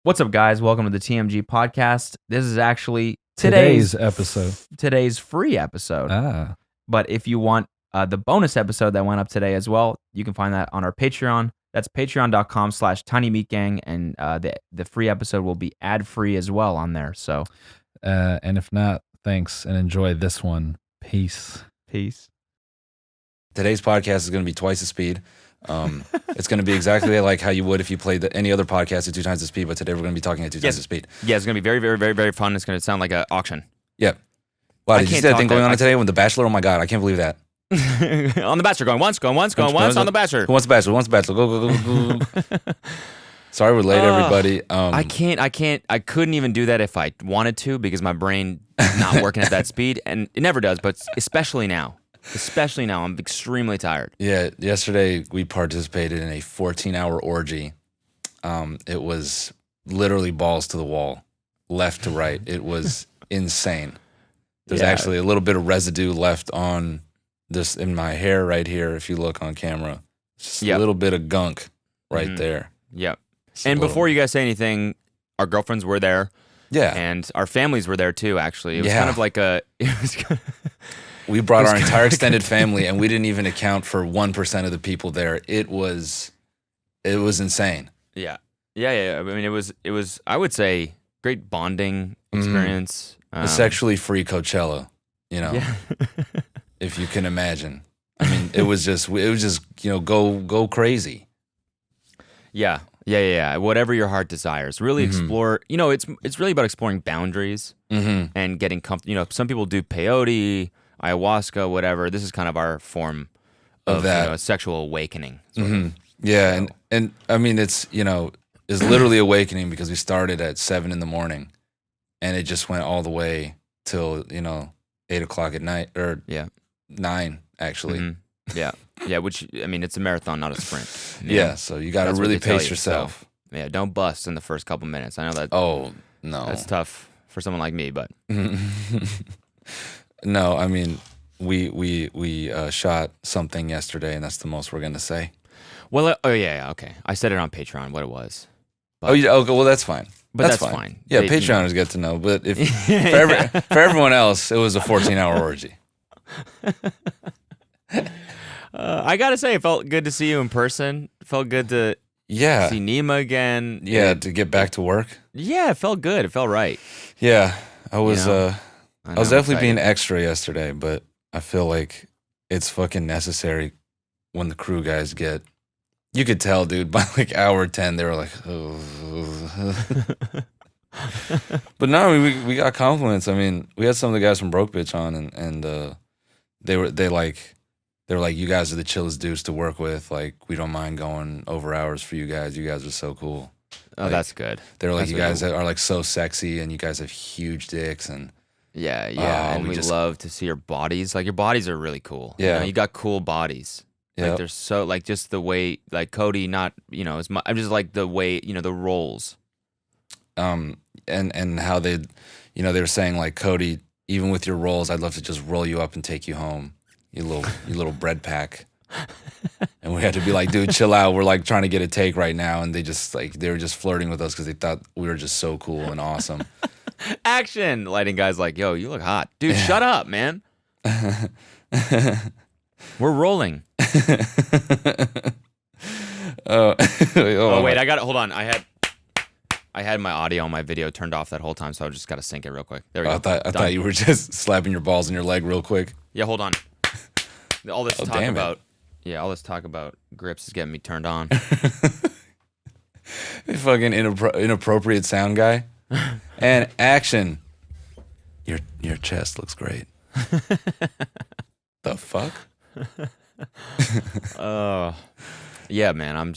What's up, guys? Welcome to the TMG podcast. This is actually Today's episode. Today's free episode. Ah, But if you want the bonus episode that went up today as well, you can find that on our Patreon. That's patreon.com/tinymeatgang, and the free episode will be ad-free as well on there. So, and if not, thanks and enjoy this one. Peace. Today's podcast is going to be twice the speed. It's going to be exactly like how you would if you played any other podcast at 2 times the speed, but today we're going to be talking at 2 times the speed. Yeah, it's going to be very, very, very, very fun. It's going to sound like an auction. Yeah. Wow, did you see that thing going on today with The Bachelor? Oh my God, I can't believe that. On The Bachelor, going once, on The Bachelor. Who wants The Bachelor? Who wants The Bachelor? Go. Sorry we're late, everybody. I couldn't even do that if I wanted to because my brain not working at that speed, and it never does, but especially now. I'm extremely tired. Yeah, yesterday we participated in a 14-hour orgy. It was literally balls to the wall, left to right. It was insane. There's actually a little bit of residue left on this in my hair right here. If you look on camera, just a little bit of gunk right there. Yep. And before you guys say anything, our girlfriends were there. Yeah. And our families were there too, actually. It was kind of like we brought our entire extended family, and we didn't even account for 1% of the people there. It was insane. Yeah. I mean, it was I would say great bonding experience. A sexually free Coachella, if you can imagine. I mean, it was just go crazy. Yeah. Whatever your heart desires, really explore. It's really about exploring boundaries and getting comfortable. Some people do peyote, ayahuasca, whatever. This is kind of our form of that sexual awakening. Yeah, and I mean it's literally awakening because we started at 7 a.m. and it just went all the way till 8 o'clock at night or 9 actually. Yeah, which, I mean, it's a marathon, not a sprint. Yeah, so you got to really pace yourself. So, yeah, don't bust in the first couple minutes. I know that. Oh, no. That's tough for someone like me, but. No, I mean, we shot something yesterday, and that's the most we're going to say. Well, okay. I said it on Patreon, what it was. But, well, that's fine. But that's fine. Yeah, Patreoners get to know, but if for everyone else, it was a 14-hour orgy. I gotta say, it felt good to see you in person. It felt good to see Nima again. Yeah, to get back to work. Yeah, it felt good. It felt right. Yeah, I was definitely being extra yesterday, but I feel like it's fucking necessary when the crew guys get. You could tell, dude, by like hour 10, they were like, But no, we got compliments. I mean, we had some of the guys from Broke Bitch on, and they were like, you guys are the chillest dudes to work with. Like, we don't mind going over hours for you guys. You guys are so cool. Oh, that's good. They were like, you guys are like so sexy, and you guys have huge dicks, and and we love to see your bodies. Like, your bodies are really cool. Yeah, you got cool bodies. Like, they're so, like, just the way, like, Cody, not, I'm just like the way, the roles. And how they were saying, like, Cody, even with your rolls, I'd love to just roll you up and take you home, you little bread pack. And we had to be like, dude, chill out. We're like trying to get a take right now, and they were just flirting with us because they thought we were just so cool and awesome. Action! Lighting guys like, yo, you look hot, dude. Shut up, man. We're rolling. Wait, I got it. Hold on. I had my audio on my video turned off that whole time, so I just got to sync it real quick. There we go. I thought you were just slapping your balls in your leg real quick. Yeah, hold on. All this talk about grips is getting me turned on. Fucking inappropriate sound guy. And action. Your chest looks great. The fuck? Yeah, man. I'm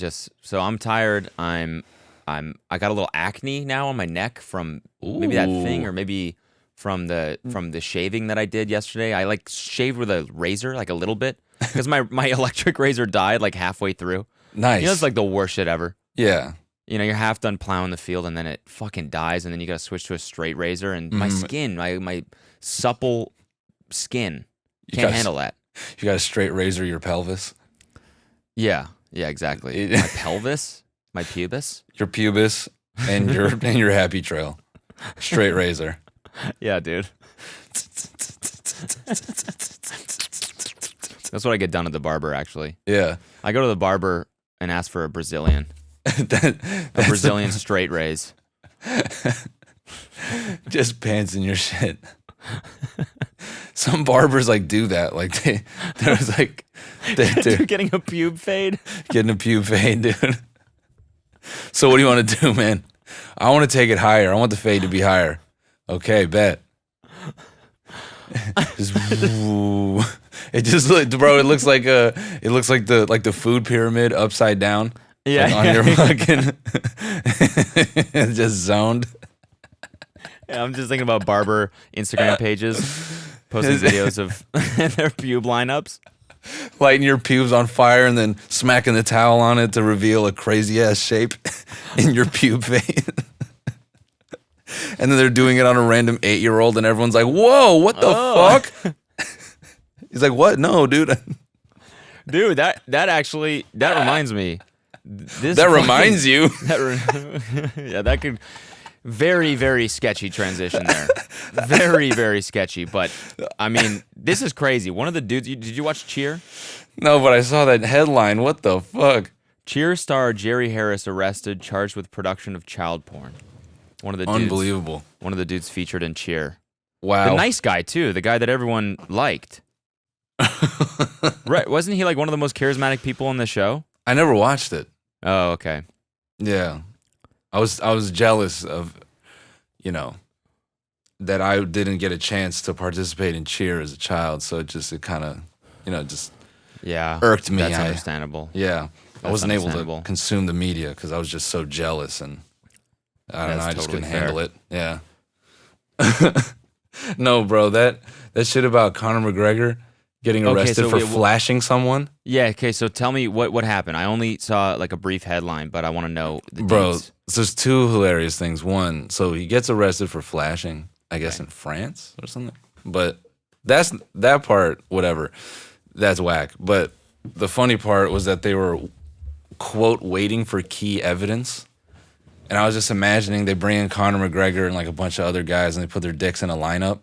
tired. I got a little acne now on my neck from maybe that thing, or maybe from the shaving that I did yesterday. I like shaved with a razor, like a little bit, because my electric razor died like halfway through. Nice. It's like the worst shit ever. Yeah. You're half done plowing the field, and then it fucking dies, and then you got to switch to a straight razor, and my skin, my supple skin can't handle that. You got to straight razor your pelvis. Yeah, exactly. My pelvis, my pubis. Your pubis. and your happy trail, straight razor. Yeah, dude. That's what I get done at the barber. Actually, Yeah, I go to the barber and ask for a Brazilian, a Brazilian straight raise. Just pants in your shit. Some barbers like do that. Like there was like they're Dude, getting a pube fade. getting a pube fade, dude. So what do you want to do, man? I want to take it higher. I want the fade to be higher. Okay, bet. Just, woo. It just bro. It looks like the food pyramid upside down. Yeah, like on your fucking just zoned. Yeah, I'm just thinking about barber Instagram pages posting videos of their pube lineups. Lighting your pubes on fire and then smacking the towel on it to reveal a crazy ass shape in your pube fade. And then they're doing it on a random 8-year-old and everyone's like, whoa, what the fuck? He's like, what? No, dude. Dude, that reminds me. That reminds you. Yeah, that could very, very sketchy transition there. Very, very sketchy. But I mean, this is crazy. One of the dudes. Did you watch Cheer? No, but I saw that headline. What the fuck? Cheer star Jerry Harris arrested, charged with production of child porn. One of the dudes, unbelievable. One of the dudes featured in Cheer. Wow. The nice guy too. The guy that everyone liked. Right? Wasn't he like one of the most charismatic people on the show? I never watched it. Oh, okay. Yeah. I was jealous of, that I didn't get a chance to participate in Cheer as a child, so it kind of, Yeah, irked me. That's understandable. Yeah. I wasn't able to understandable. consume the media because I was just so jealous and I don't know, I just totally couldn't handle it. Yeah. No, bro, that shit about Conor McGregor getting arrested for flashing someone. Yeah, okay, so tell me what happened. I only saw like a brief headline, but I want to know the Bro, deets. so there's two hilarious things. One, so he gets arrested for flashing, I guess in France or something. But that part, whatever. That's whack. But the funny part was that they were, quote, waiting for key evidence. And I was just imagining they bring in Conor McGregor and like a bunch of other guys and they put their dicks in a lineup.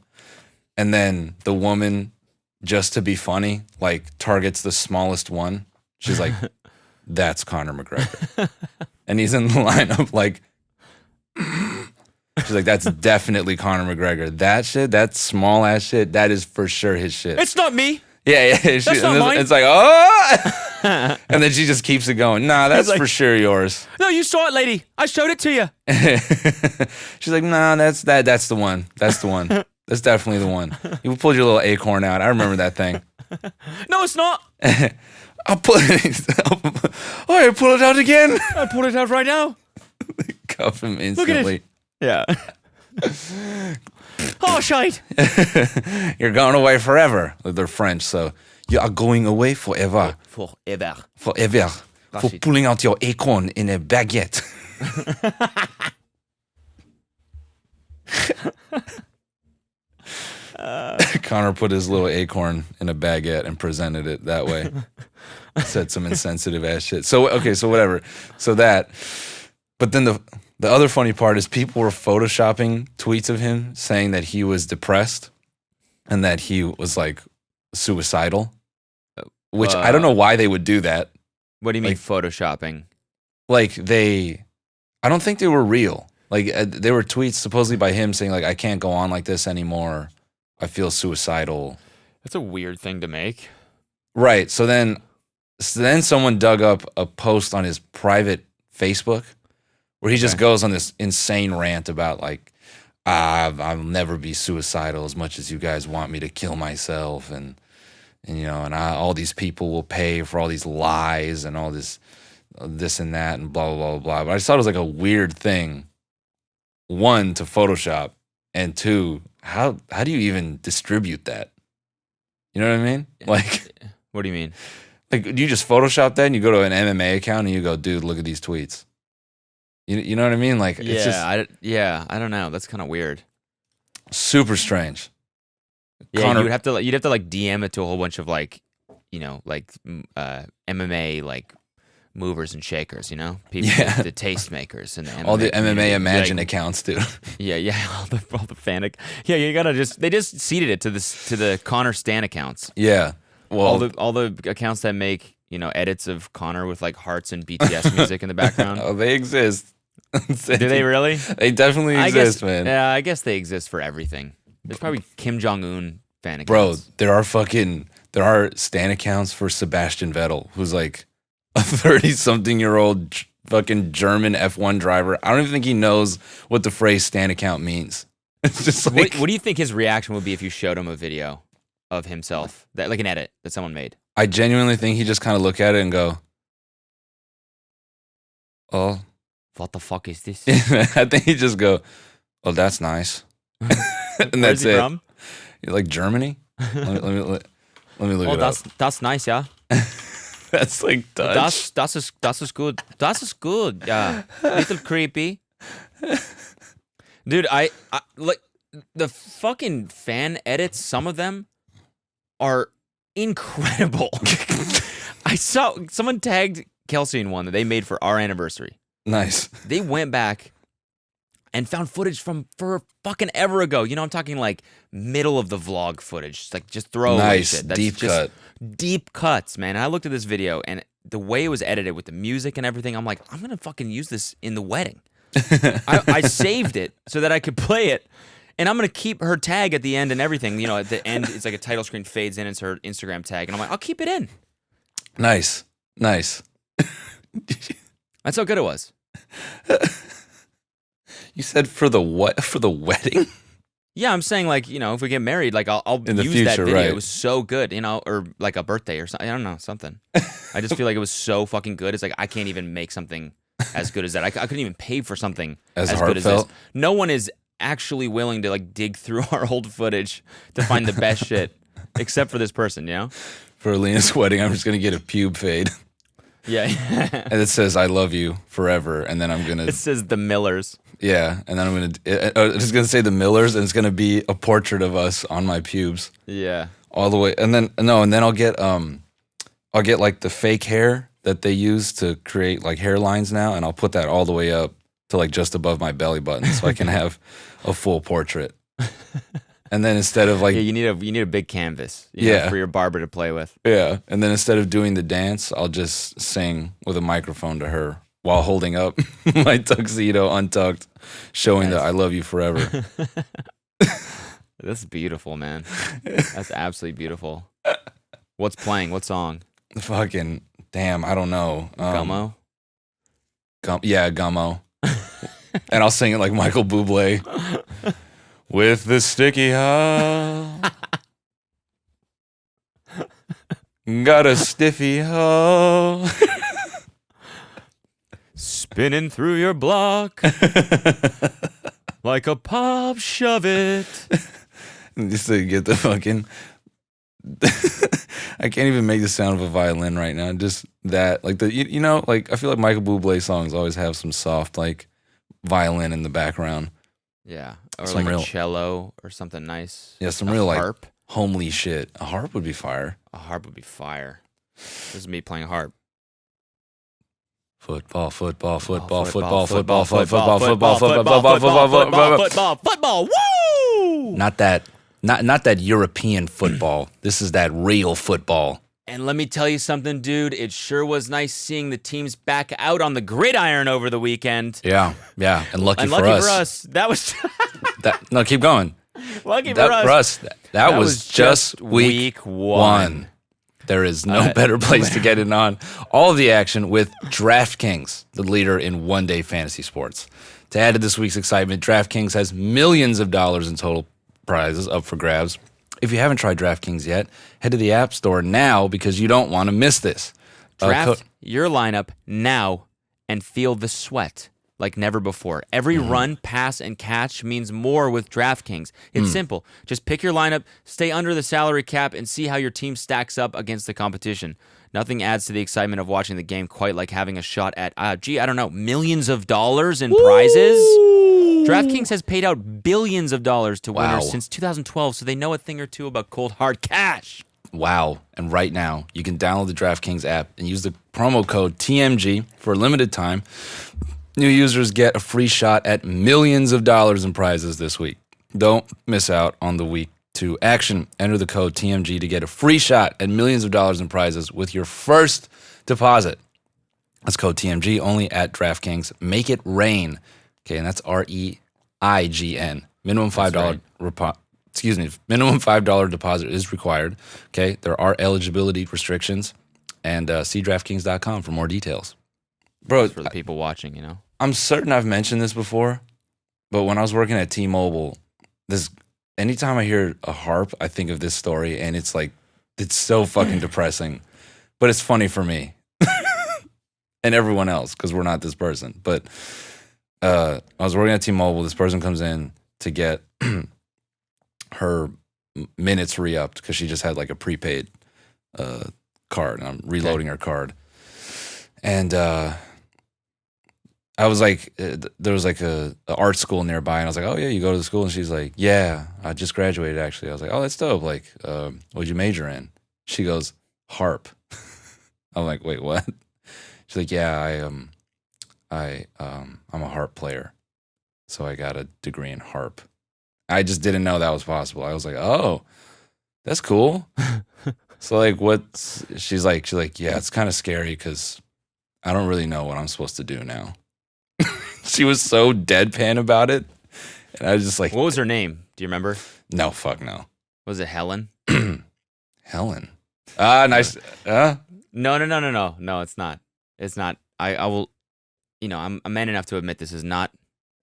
And then the woman, just to be funny, like targets the smallest one. She's like, that's Conor McGregor. And he's in the lineup like, she's like, that's definitely Conor McGregor. That shit, that small ass shit, that is for sure his shit. It's not me. Yeah. That's not mine. It's like, oh. And then she just keeps it going. Nah, that's like, for sure yours. No, you saw it, lady. I showed it to you. She's like, nah, that's the one. That's the one. That's definitely the one. You pulled your little acorn out. I remember that thing. No, it's not. I'll pull it. I pull it out again. I pulled it out right now. Cuff him instantly. Yeah. Oh, shite. You're going away forever. They're French, so you are going away forever. Forever. Forever. For it. pulling out your acorn in a baguette. Connor put his little acorn in a baguette and presented it that way. Said some insensitive ass shit. So, okay, so whatever. So that. But then the other funny part is people were photoshopping tweets of him saying that he was depressed and that he was like suicidal, which I don't know why they would do that. What do you mean like, photoshopping? Like I don't think they were real. Like they were tweets supposedly by him saying like, I can't go on like this anymore. I feel suicidal. That's a weird thing to make. Right. So then someone dug up a post on his private Facebook where he just goes on this insane rant about like, I'll never be suicidal as much as you guys want me to kill myself. And all these people will pay for all these lies and all this and that and blah, blah, blah, blah. But I just thought it was like a weird thing. One, to Photoshop, and two, how do you even distribute that? You know what I mean? Like, what do you mean? Like, do you just Photoshop that and you go to an MMA account and you go, dude, look at these tweets? You know what I mean? Like, it's just I don't know. That's kind of weird. Super strange. Yeah, Connor, you'd have to like DM it to a whole bunch of like, like MMA like movers and shakers, you know, people, the tastemakers, and the MMA all the MMA community. Imagine Like, accounts, dude. yeah, all the fan. Yeah, you gotta they just seeded it to the Connor Stan accounts. Yeah. Well, All the accounts that make, you know, edits of Connor with like hearts and BTS music in the background. oh, they exist. Do they really? They definitely exist, man. Yeah, I guess they exist for everything. There's probably Kim Jong-un fan Bro, accounts. there are stan accounts for Sebastian Vettel, who's like a 30-something-year-old fucking German F1 driver. I don't even think he knows what the phrase stan account means. It's just like, What do you think his reaction would be if you showed him a video of himself, that like an edit that someone made? I genuinely think he just kind of look at it and go, oh. What the fuck is this? I think he just go, oh, that's nice. And that's it. From? You're like Germany? Let me look it up. That's nice, yeah. That's like Dutch. Das ist good. Das ist good. Yeah. Little creepy. Dude, I like the fucking fan edits, some of them are incredible. I saw someone tagged Kelsey in one that they made for our anniversary. Nice. They went back and found footage from for fucking ever ago. You know, I'm talking like middle of the vlog footage. Like just throw away shit. That's deep just cut. Deep cuts, man. And I looked at this video and the way it was edited with the music and everything, I'm like, I'm gonna fucking use this in the wedding. I saved it so that I could play it. And I'm gonna keep her tag at the end and everything. You know, at the end, it's like a title screen fades in. It's her Instagram tag, and I'm like, I'll keep it in. Nice. That's how good it was. You said for the what? For the wedding? Yeah, I'm saying like, you know, if we get married, like I'll in the use future, that video. right. It was so good, you know, or like a birthday or something. I don't know, something. I just feel like it was so fucking good. It's like I can't even make something as good as that. I couldn't even pay for something as good as this. No one is actually willing to like dig through our old footage to find the best shit, except for this person, you know? For Alina's wedding, I'm just gonna get a pube fade. Yeah. And it says "I love you forever," and then I'm gonna. It says the Millers. Yeah, and then I'm gonna. It's just gonna say the Millers, and it's gonna be a portrait of us on my pubes. Yeah. All the way, and then I'll get like the fake hair that they use to create like hairlines now, and I'll put that all the way up to like just above my belly button, so I can have a full portrait. And then instead of like, yeah, you need a big canvas, you know, for your barber to play with. Yeah, and then instead of doing the dance, I'll just sing with a microphone to her while holding up my tuxedo untucked, showing that I love you forever. That's beautiful, man. That's absolutely beautiful. What's playing? What song? Fucking damn, I don't know. Gummo? Yeah, Gummo. And I'll sing it like Michael Bublé. With the sticky hoe. Got a stiffy hoe. Spinning through your block like a pop shove it. Just to get the fucking I can't even make the sound of a violin right now. Just that, like the you know, like I feel like Michael Bublé songs always have some soft like violin in the background. Yeah, or some like real, a cello or something nice. Yeah, some a real harp. Like homely shit. A harp would be fire. A harp would be fire. This is me playing harp. Football. Woo! Not that European football. This is that real football. And let me tell you something, dude. It sure was nice seeing the teams back out on the gridiron over the weekend. Yeah. And lucky for us. That was no, keep going. Lucky for us. That was just week one. There is no better place to get it on. All of the action with DraftKings, the leader in one-day fantasy sports. To add to this week's excitement, DraftKings has millions of dollars in total prizes up for grabs. If you haven't tried DraftKings yet, head to the App Store now because you don't want to miss this. Draft your lineup now and feel the sweat like never before. Every run, pass, and catch means more with DraftKings. It's simple. Just pick your lineup, stay under the salary cap, and see how your team stacks up against the competition. Nothing adds to the excitement of watching the game quite like having a shot at, millions of dollars in prizes. DraftKings has paid out billions of dollars to winners since 2012, so they know a thing or two about cold, hard cash. Wow. And right now, you can download the DraftKings app and use the promo code TMG for a limited time. New users get a free shot at millions of dollars in prizes this week. Don't miss out on the week 2 action. Enter the code TMG to get a free shot at millions of dollars in prizes with your first deposit. That's code TMG only at DraftKings. Make it rain. Okay, and that's REIGN. Minimum $5 minimum $5 deposit is required. Okay, there are eligibility restrictions, and see DraftKings.com for more details. Bro, for the people watching, you know. I'm certain I've mentioned this before, but when I was working at T-Mobile, anytime I hear a harp, I think of this story, and it's so fucking depressing, but it's funny for me and everyone else because we're not this person. But I was working at T-Mobile. This person comes in to get her minutes re-upped because she just had like a prepaid card, and I'm reloading her card. And I was like, there was like a art school nearby, and I was like, oh yeah, you go to the school? And she's like, yeah, I just graduated actually. I was like, oh, that's dope. Like, what'd you major in? She goes, harp. I'm like, wait, what? She's like, yeah, I'm a harp player, so I got a degree in harp. I just didn't know that was possible. I was like, oh, that's cool. So like, she's like, yeah, it's kind of scary because I don't really know what I'm supposed to do now. She was so deadpan about it, and I was just like, what was her name? Do you remember? No, fuck no. Was it Helen? Helen. Nice. No, it's not. It's not. I will, I'm man enough to admit this is not,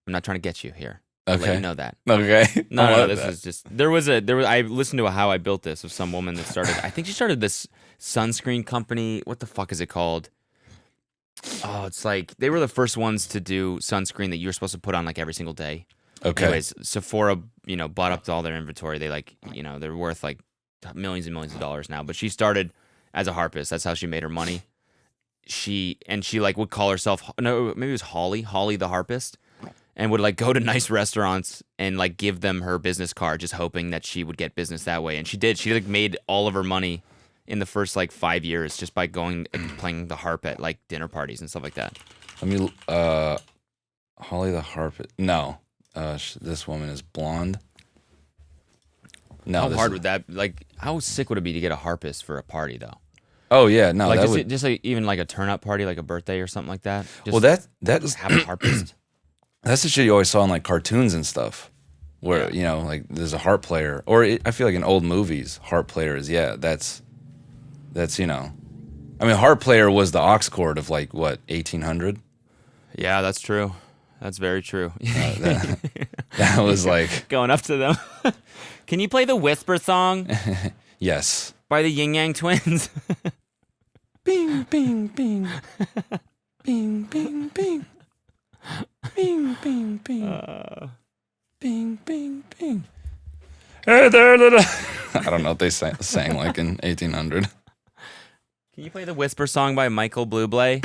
I'm not trying to get you here. I'll let you know that. Okay. No, this is just, I listened to a How I Built This of some woman that started, I think she started this sunscreen company. What the fuck is it called? Oh, it's like, they were the first ones to do sunscreen that you're supposed to put on like every single day. Okay. Anyways, Sephora, bought up all their inventory. They they're worth like millions and millions of dollars now. But she started as a harpist. That's how she made her money. She like would call herself, no, maybe it was Holly the harpist, and would like go to nice restaurants and like give them her business card, just hoping that she would get business that way. And she did. She like made all of her money in the first like 5 years just by going and playing the harp at like dinner parties and stuff like that. Holly the harpist. No, this woman is blonde. No, how hard would that, like, how sick would it be to get a harpist for a party though? Oh yeah, no, like that just like even like a turn up party, like a birthday or something like that. Just, well, that's have a harpist. That's the shit you always saw in like cartoons and stuff, where like there's a harp player, or I feel like in old movies, harp players. Yeah, that's I mean, harp player was the aux chord of like what 1800. Yeah, that's true. That's very true. That was like going up to them. Can you play the Whisper song? Yes. By the Yin Yang Twins. Bing, bing, bing. Bing, bing, bing. Bing, bing, bing. Bing, bing, bing. Hey there, little. I don't know what they sang like in 1800. Can you play the Whisper song by Michael Bublé?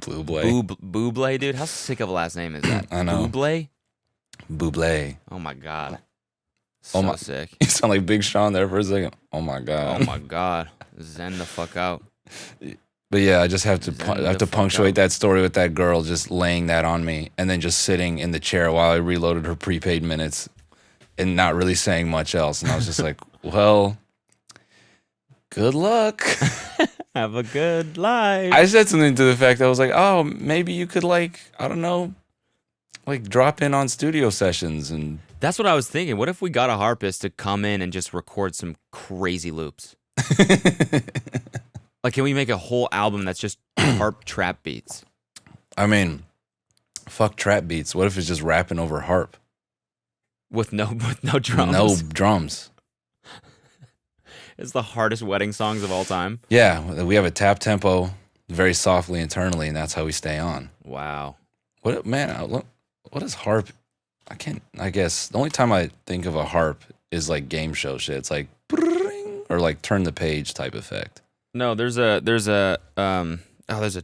Bublé, dude. How sick of a last name is that? I know. Bublé? Oh my God. Sick. You sound like Big Sean there for a second. Oh my God. Oh my God. Zen the fuck out. But yeah, I just have to punctuate that story with that girl just laying that on me and then just sitting in the chair while I reloaded her prepaid minutes and not really saying much else. And I was just like, well, good luck. Have a good life. I said something to the fact that I was like, oh, maybe you could like, I don't know, like drop in on studio sessions. And that's what I was thinking. What if we got a harpist to come in and just record some crazy loops? Like, can we make a whole album that's just harp trap beats? I mean, fuck trap beats. What if it's just rapping over harp? With no drums? No drums. It's the hardest wedding songs of all time. Yeah, we have a tap tempo very softly internally, and that's how we stay on. Wow. What is harp? I guess the only time I think of a harp is like game show shit. It's like or like turn the page type effect. No, there's a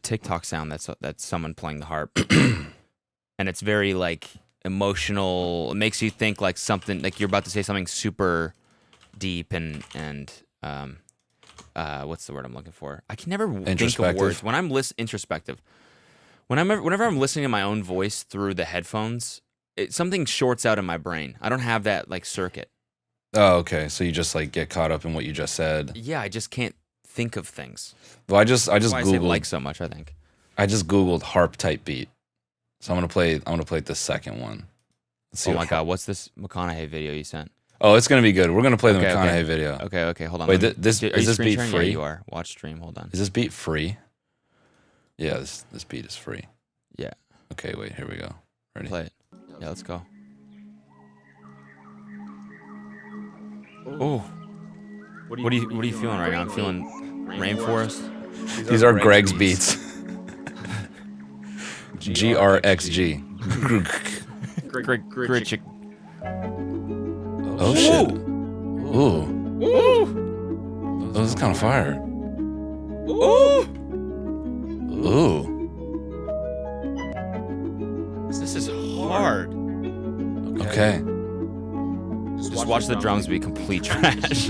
TikTok sound that's someone playing the harp. And it's very like emotional. It makes you think like something like you're about to say something super deep and what's the word I'm looking for? I can never think of Introspective. words when I'm introspective. Whenever I'm listening to my own voice through the headphones, something shorts out in my brain. I don't have that like circuit. Oh, okay. So you just like get caught up in what you just said. Yeah, I just can't think of things. Well, I just That's why I say googled like so much. I think. I just googled harp type beat. So I'm gonna play the second one. Let's see Oh what my god, what's this McConaughey video you sent? Oh, it's gonna be good. We're gonna play the Okay, McConaughey okay. video. Okay, hold on. Wait, Let me- this are is you this screen beat sharing? free? Yeah, you are. Watch stream. Hold on. Is this beat free? Yeah, this beat is free. Yeah. Okay, wait, here we go. Ready? Play it. Yeah, let's go. Oh. What are you feeling right now? I'm feeling Rainforest. These are Greg's beats. GRXG. Gritchick. Oh shit. Ooh. Oh, this is kind of fire. Ooh. This is hard. Okay. Just watch the drums be complete trash.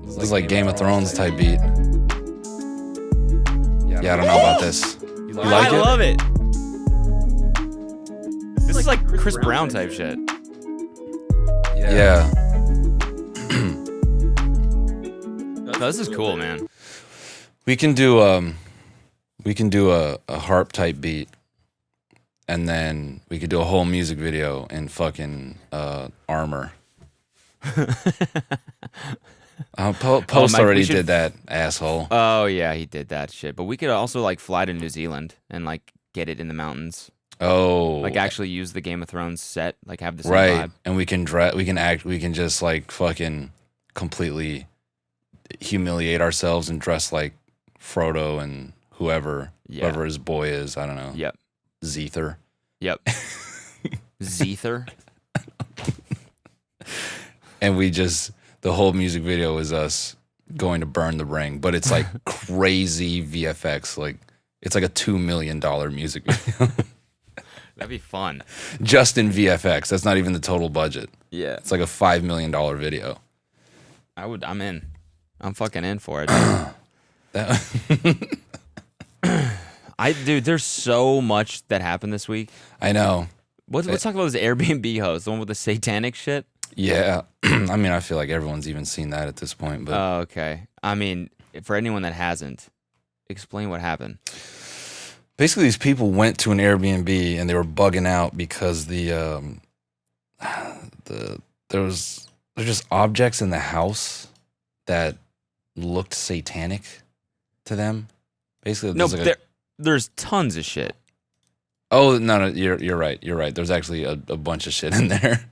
This is like Game of Thrones type beat. Yeah, I don't know about this. You like I it? love it. This is like Chris Brown type shit. Yeah. No, this is cool, man. We can do a harp type beat, and then we could do a whole music video in fucking armor. Post Mike, already we should- did that, asshole. Oh yeah, he did that shit. But we could also like fly to New Zealand and like get it in the mountains. Oh, Like actually use the Game of Thrones set. Like have the same right. vibe. And we can just like fucking completely humiliate ourselves and dress like Frodo and whoever his boy is. I don't know. Yep. Zether. Yep. Zether. And the whole music video is us going to burn the ring, but it's like crazy VFX. Like it's like a $2 million music video. That'd be fun. Just in VFX. That's not even the total budget. Yeah. It's like a $5 million video. I'm in. I'm fucking in for it. Dude, there's so much that happened this week. I know. Let's talk about this Airbnb host, the one with the satanic shit. Yeah. I mean, I feel like everyone's even seen that at this point, but Oh, okay. I mean, for anyone that hasn't, explain what happened. basically these people went to an Airbnb and they were bugging out because there's just objects in the house that looked satanic to them. Basically, No, there's there's tons of shit. oh no, you're right. You're right. There's actually a bunch of shit in there.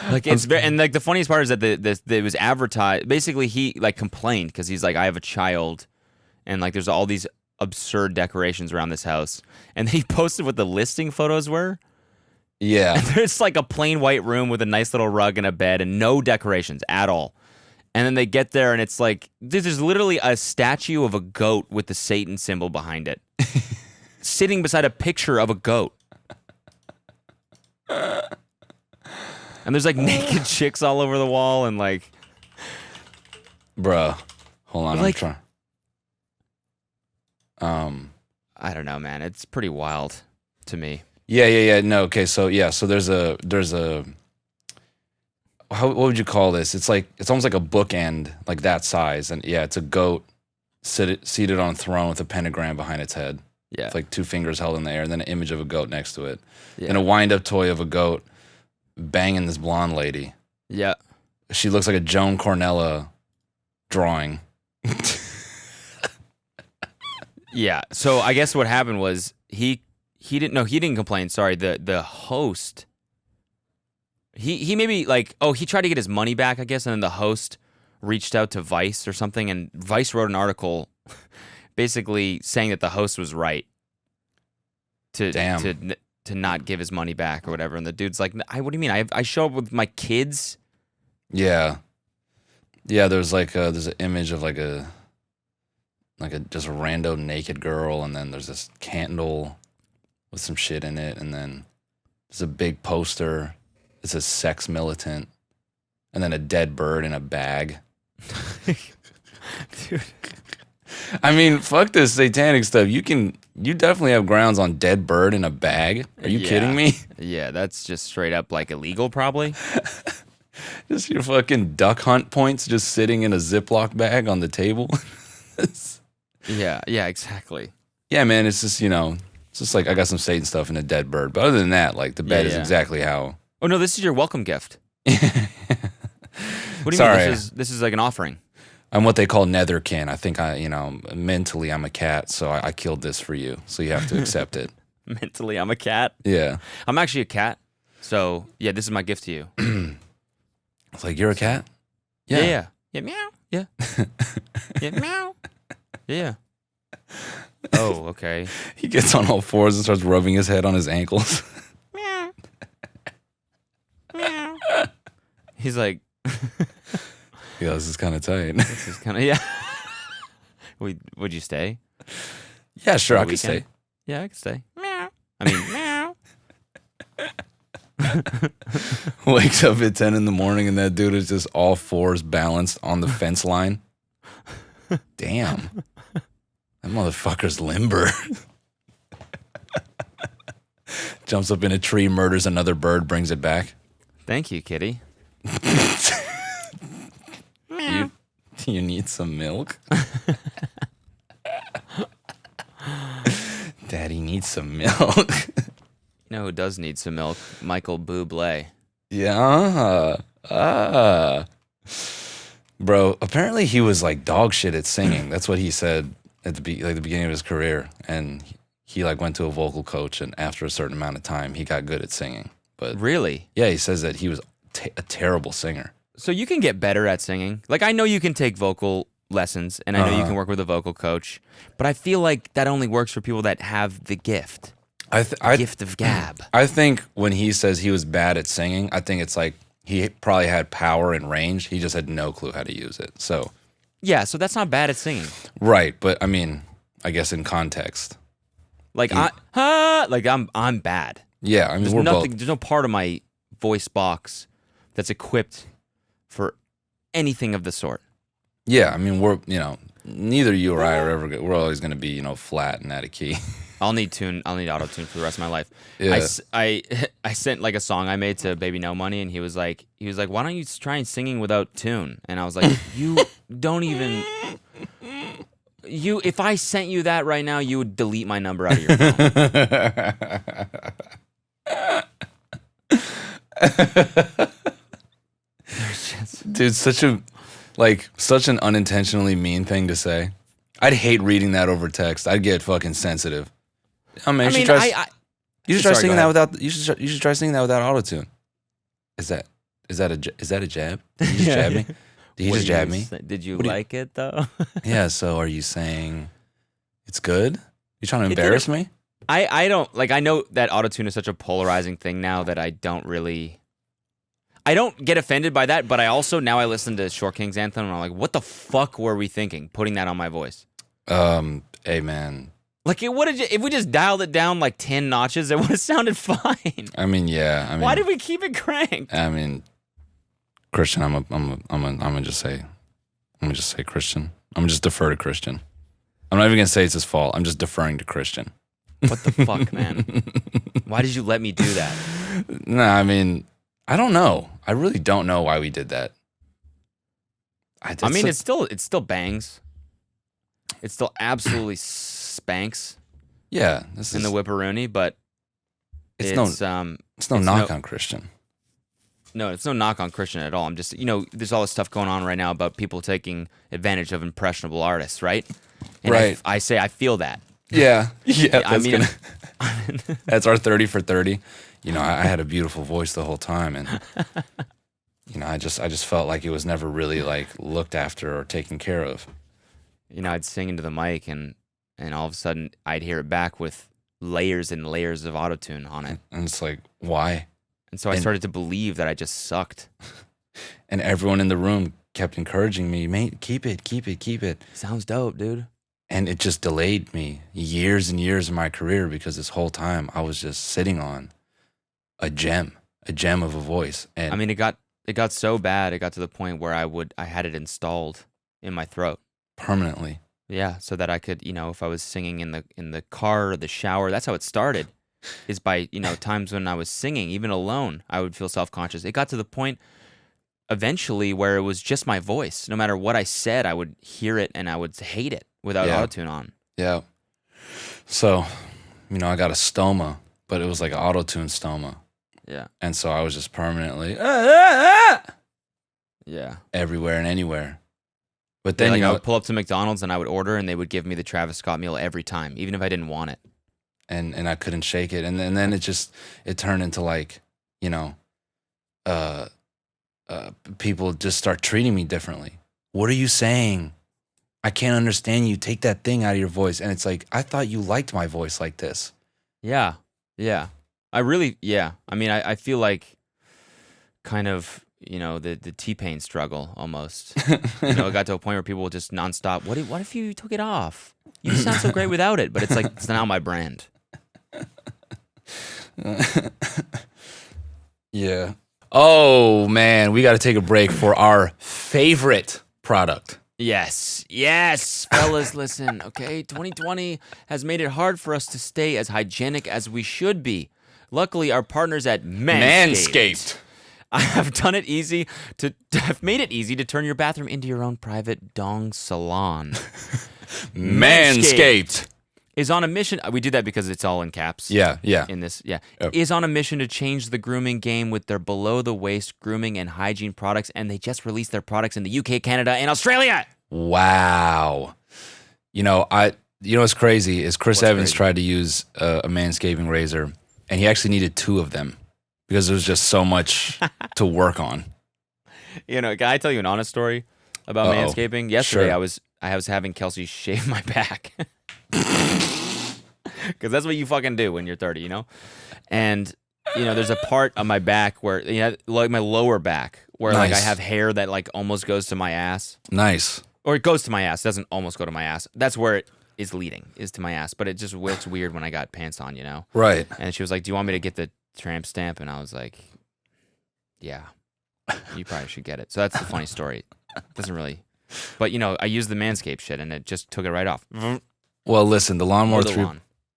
Like it's very, and like the funniest part is that it was advertised. Basically, he like complained because he's like, I have a child, and like there's all these absurd decorations around this house, and he posted what the listing photos were. Yeah. There's like a plain white room with a nice little rug and a bed and no decorations at all. And then they get there and it's like there's literally a statue of a goat with the Satan symbol behind it, sitting beside a picture of a goat. And there's like naked chicks all over the wall and like, Bruh. Hold on, like- I'm trying. I don't know, man. It's pretty wild to me. Yeah. No, okay, so there's a what would you call this? It's almost like a bookend, like that size, and yeah, it's a goat seated on a throne with a pentagram behind its head. Yeah. With like two fingers held in the air, and then an image of a goat next to it. Yeah. And a wind-up toy of a goat banging this blonde lady. Yeah. She looks like a Joan Cornella drawing. Yeah. So I guess what happened was he didn't complain. Sorry. The host, he maybe like, he tried to get his money back, I guess. And then the host reached out to Vice or something. And Vice wrote an article basically saying that the host was right to not give his money back or whatever. And the dude's like, what do you mean? I show up with my kids. Yeah. There's there's an image of like a just a rando naked girl, and then there's this candle with some shit in it, and then There's a big poster. It says sex militant. And then a dead bird in a bag. Dude. I mean, fuck this satanic stuff. You definitely have grounds on dead bird in a bag. Are you kidding me? Yeah, that's just straight up like illegal, probably. Just your fucking duck hunt points just sitting in a Ziploc bag on the table. Yeah, exactly. Yeah, man, it's just, it's just like I got some Satan stuff in a dead bird. But other than that, like the bed is exactly how. Oh, no, this is your welcome gift. What do you Sorry. mean? This is like an offering. I'm what they call netherkin. I think mentally I'm a cat, so I killed this for you. So you have to accept it. Mentally, I'm a cat. Yeah. I'm actually a cat. So, yeah, this is my gift to you. It's like, you're a cat? Yeah. Yeah, meow. Yeah. Yeah, meow. Yeah. Oh, okay. He gets on all fours and starts rubbing his head on his ankles. Meow. Meow. He's like, Yeah, this is kind of tight. this is kind of, yeah. Would you stay? Yeah, sure, For I the could stay. weekend? Yeah, I could stay. Meow. I mean, meow. Wakes up at 10 in the morning and that dude is just all fours balanced on the fence line. Damn. That motherfucker's limber. Jumps up in a tree, murders another bird, brings it back. Thank you, kitty. You need some milk? Daddy needs some milk. You know who does need some milk? Michael Bublé. Yeah. Bro, apparently he was like dog shit at singing. That's what he said at the beginning of his career. And he like went to a vocal coach, and after a certain amount of time, he got good at singing. But Really? yeah, he says that he was a terrible singer. So you can get better at singing. Like, I know you can take vocal lessons, and I know you can work with a vocal coach, but I feel like that only works for people that have the gift. Gift of gab. I think when he says he was bad at singing, I think it's like he probably had power and range. He just had no clue how to use it. So Yeah, so that's not bad at singing. right, but I mean, I guess in context. Like, I'm bad. Yeah, I mean, There's we're nothing. both. There's no part of my voice box that's equipped for anything of the sort. Yeah, I mean, we're, neither you or I are ever good. We're always going to be, flat and out of key. I'll need auto-tune for the rest of my life. Yeah. I sent like a song I made to Baby No Money, and he was like, why don't you try and singing without tune? And I was like, you don't even. If I sent you that right now, you would delete my number out of your phone. Dude, such an unintentionally mean thing to say. I'd hate reading that over text. I'd get fucking sensitive. You should try singing that without. You should try singing that without autotune. Is that a jab? Did he just jab me? Did he just jab me? Did you like it though? Yeah. So are you saying it's good? You trying to embarrass me? I don't like. I know that autotune is such a polarizing thing now that I don't get offended by that, but I also now I listen to Short King's Anthem and I'm like, what the fuck were we thinking putting that on my voice? Hey man. Like if we just dialed it down like 10 notches, it would have sounded fine. I mean, yeah. I mean, why did we keep it cranked? I mean, Christian, I'm gonna just say Christian. I'm gonna just defer to Christian. I'm not even gonna say it's his fault. I'm just deferring to Christian. What the fuck, man? Why did you let me do that? Nah, I mean, I don't know. I really don't know why we did that. It still bangs. It still absolutely spanks. Yeah, in the whipperoony, but it's no knock on Christian. No, it's no knock on Christian at all. I'm just, there's all this stuff going on right now about people taking advantage of impressionable artists, right? And right. I say I feel that. Yeah. Yeah. That's that's our 30 for 30. I had a beautiful voice the whole time, and I just felt like it was never really like looked after or taken care of. I'd sing into the mic, and all of a sudden I'd hear it back with layers and layers of autotune on it. And it's like, why? And so I started to believe that I just sucked. And everyone in the room kept encouraging me, mate, keep it. Sounds dope, dude. And it just delayed me years and years of my career, because this whole time I was just sitting on a gem of a voice. And I mean, it got so bad. It got to the point where I had it installed in my throat. permanently. Yeah, so that I could, if I was singing in the car or the shower, that's how it started. Is by, times when I was singing, even alone, I would feel self-conscious. It got to the point eventually where it was just my voice. No matter what I said, I would hear it and I would hate it without autotune on. Yeah. So, I got a stoma, but it was like an autotune stoma. Yeah. And so I was just permanently Yeah. everywhere and anywhere. But then, I would pull up to McDonald's and I would order and they would give me the Travis Scott meal every time, even if I didn't want it. and I couldn't shake it. And then it turned into like, people just start treating me differently. What are you saying? I can't understand you. Take that thing out of your voice. And it's like, I thought you liked my voice like this. Yeah. Yeah. I mean, I feel like kind of, the T-Pain struggle almost. It got to a point where people will just nonstop, what if you took it off? You sound so great without it. But it's like, it's now my brand. Yeah. Oh, man. We got to take a break for our favorite product. Yes, fellas, listen, okay? 2020 has made it hard for us to stay as hygienic as we should be. Luckily, our partners at Manscaped have made it easy to turn your bathroom into your own private dong salon. Manscaped is on a mission. We do that because it's all in caps. Yeah. In this, Yep. Is on a mission to change the grooming game with their below-the-waist grooming and hygiene products, and they just released their products in the UK, Canada, and Australia. Wow. What's crazy is Chris Evans tried to use a manscaping razor, and he actually needed 2 of them because there was just so much to work on. Can I tell you an honest story about manscaping? Yesterday, Sure. I was having Kelsey shave my back. Because that's what you fucking do when you're 30, And, there's a part of my back where, like my lower back, where like I have hair that like almost goes to my ass. Nice. Or it goes to my ass. It doesn't almost go to my ass. That's where it is leading, is to my ass. But it just looks weird when I got pants on, Right. And she was like, do you want me to get the tramp stamp? And I was like, yeah, you probably should get it. So that's the funny story. Doesn't really. But, I used the Manscaped shit and it just took it right off. Well, listen, the Lawnmower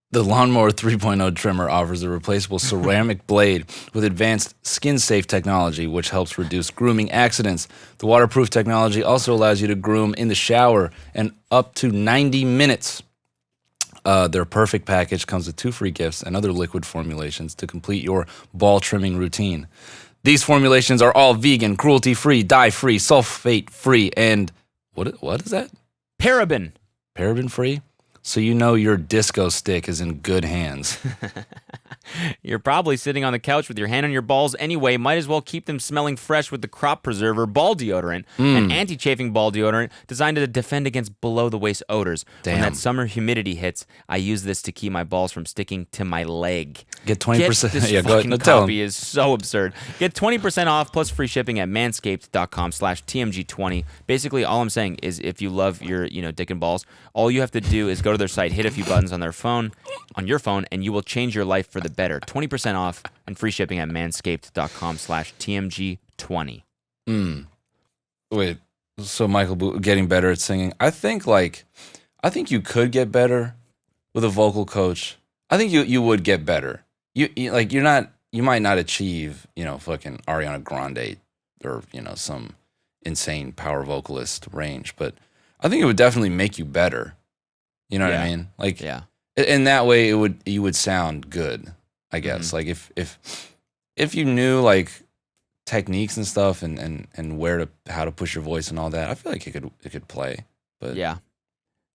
The Lawnmower 3.0 trimmer offers a replaceable ceramic blade with advanced skin-safe technology, which helps reduce grooming accidents. The waterproof technology also allows you to groom in the shower and up to 90 minutes. Their perfect package comes with 2 free gifts and other liquid formulations to complete your ball trimming routine. These formulations are all vegan, cruelty-free, dye-free, sulfate-free, and what is that? Paraben. Paraben-free? So your disco stick is in good hands. You're probably sitting on the couch with your hand on your balls anyway. Might as well keep them smelling fresh with the Crop Preserver ball deodorant, an anti-chafing ball deodorant designed to defend against below-the-waist odors. Damn. When that summer humidity hits, I use this to keep my balls from sticking to my leg. Get 20%. This fucking copy is so absurd. Get 20% off plus free shipping at manscaped.com/TMG20. Basically, all I'm saying is if you love your, dick and balls, all you have to do is go to their site, hit a few buttons on your phone, and you will change your life for the better. 20% off and free shipping at manscaped.com/TMG20. Wait, so Michael getting better at singing. I think you could get better with a vocal coach. I think you would get better. You might not achieve, fucking Ariana Grande or, some insane power vocalist range, but I think it would definitely make you better. You know what I mean? Like, yeah. In that way, you would sound good, I guess. Like if you knew like techniques and stuff and how to push your voice and all that, I feel like it could play. But yeah,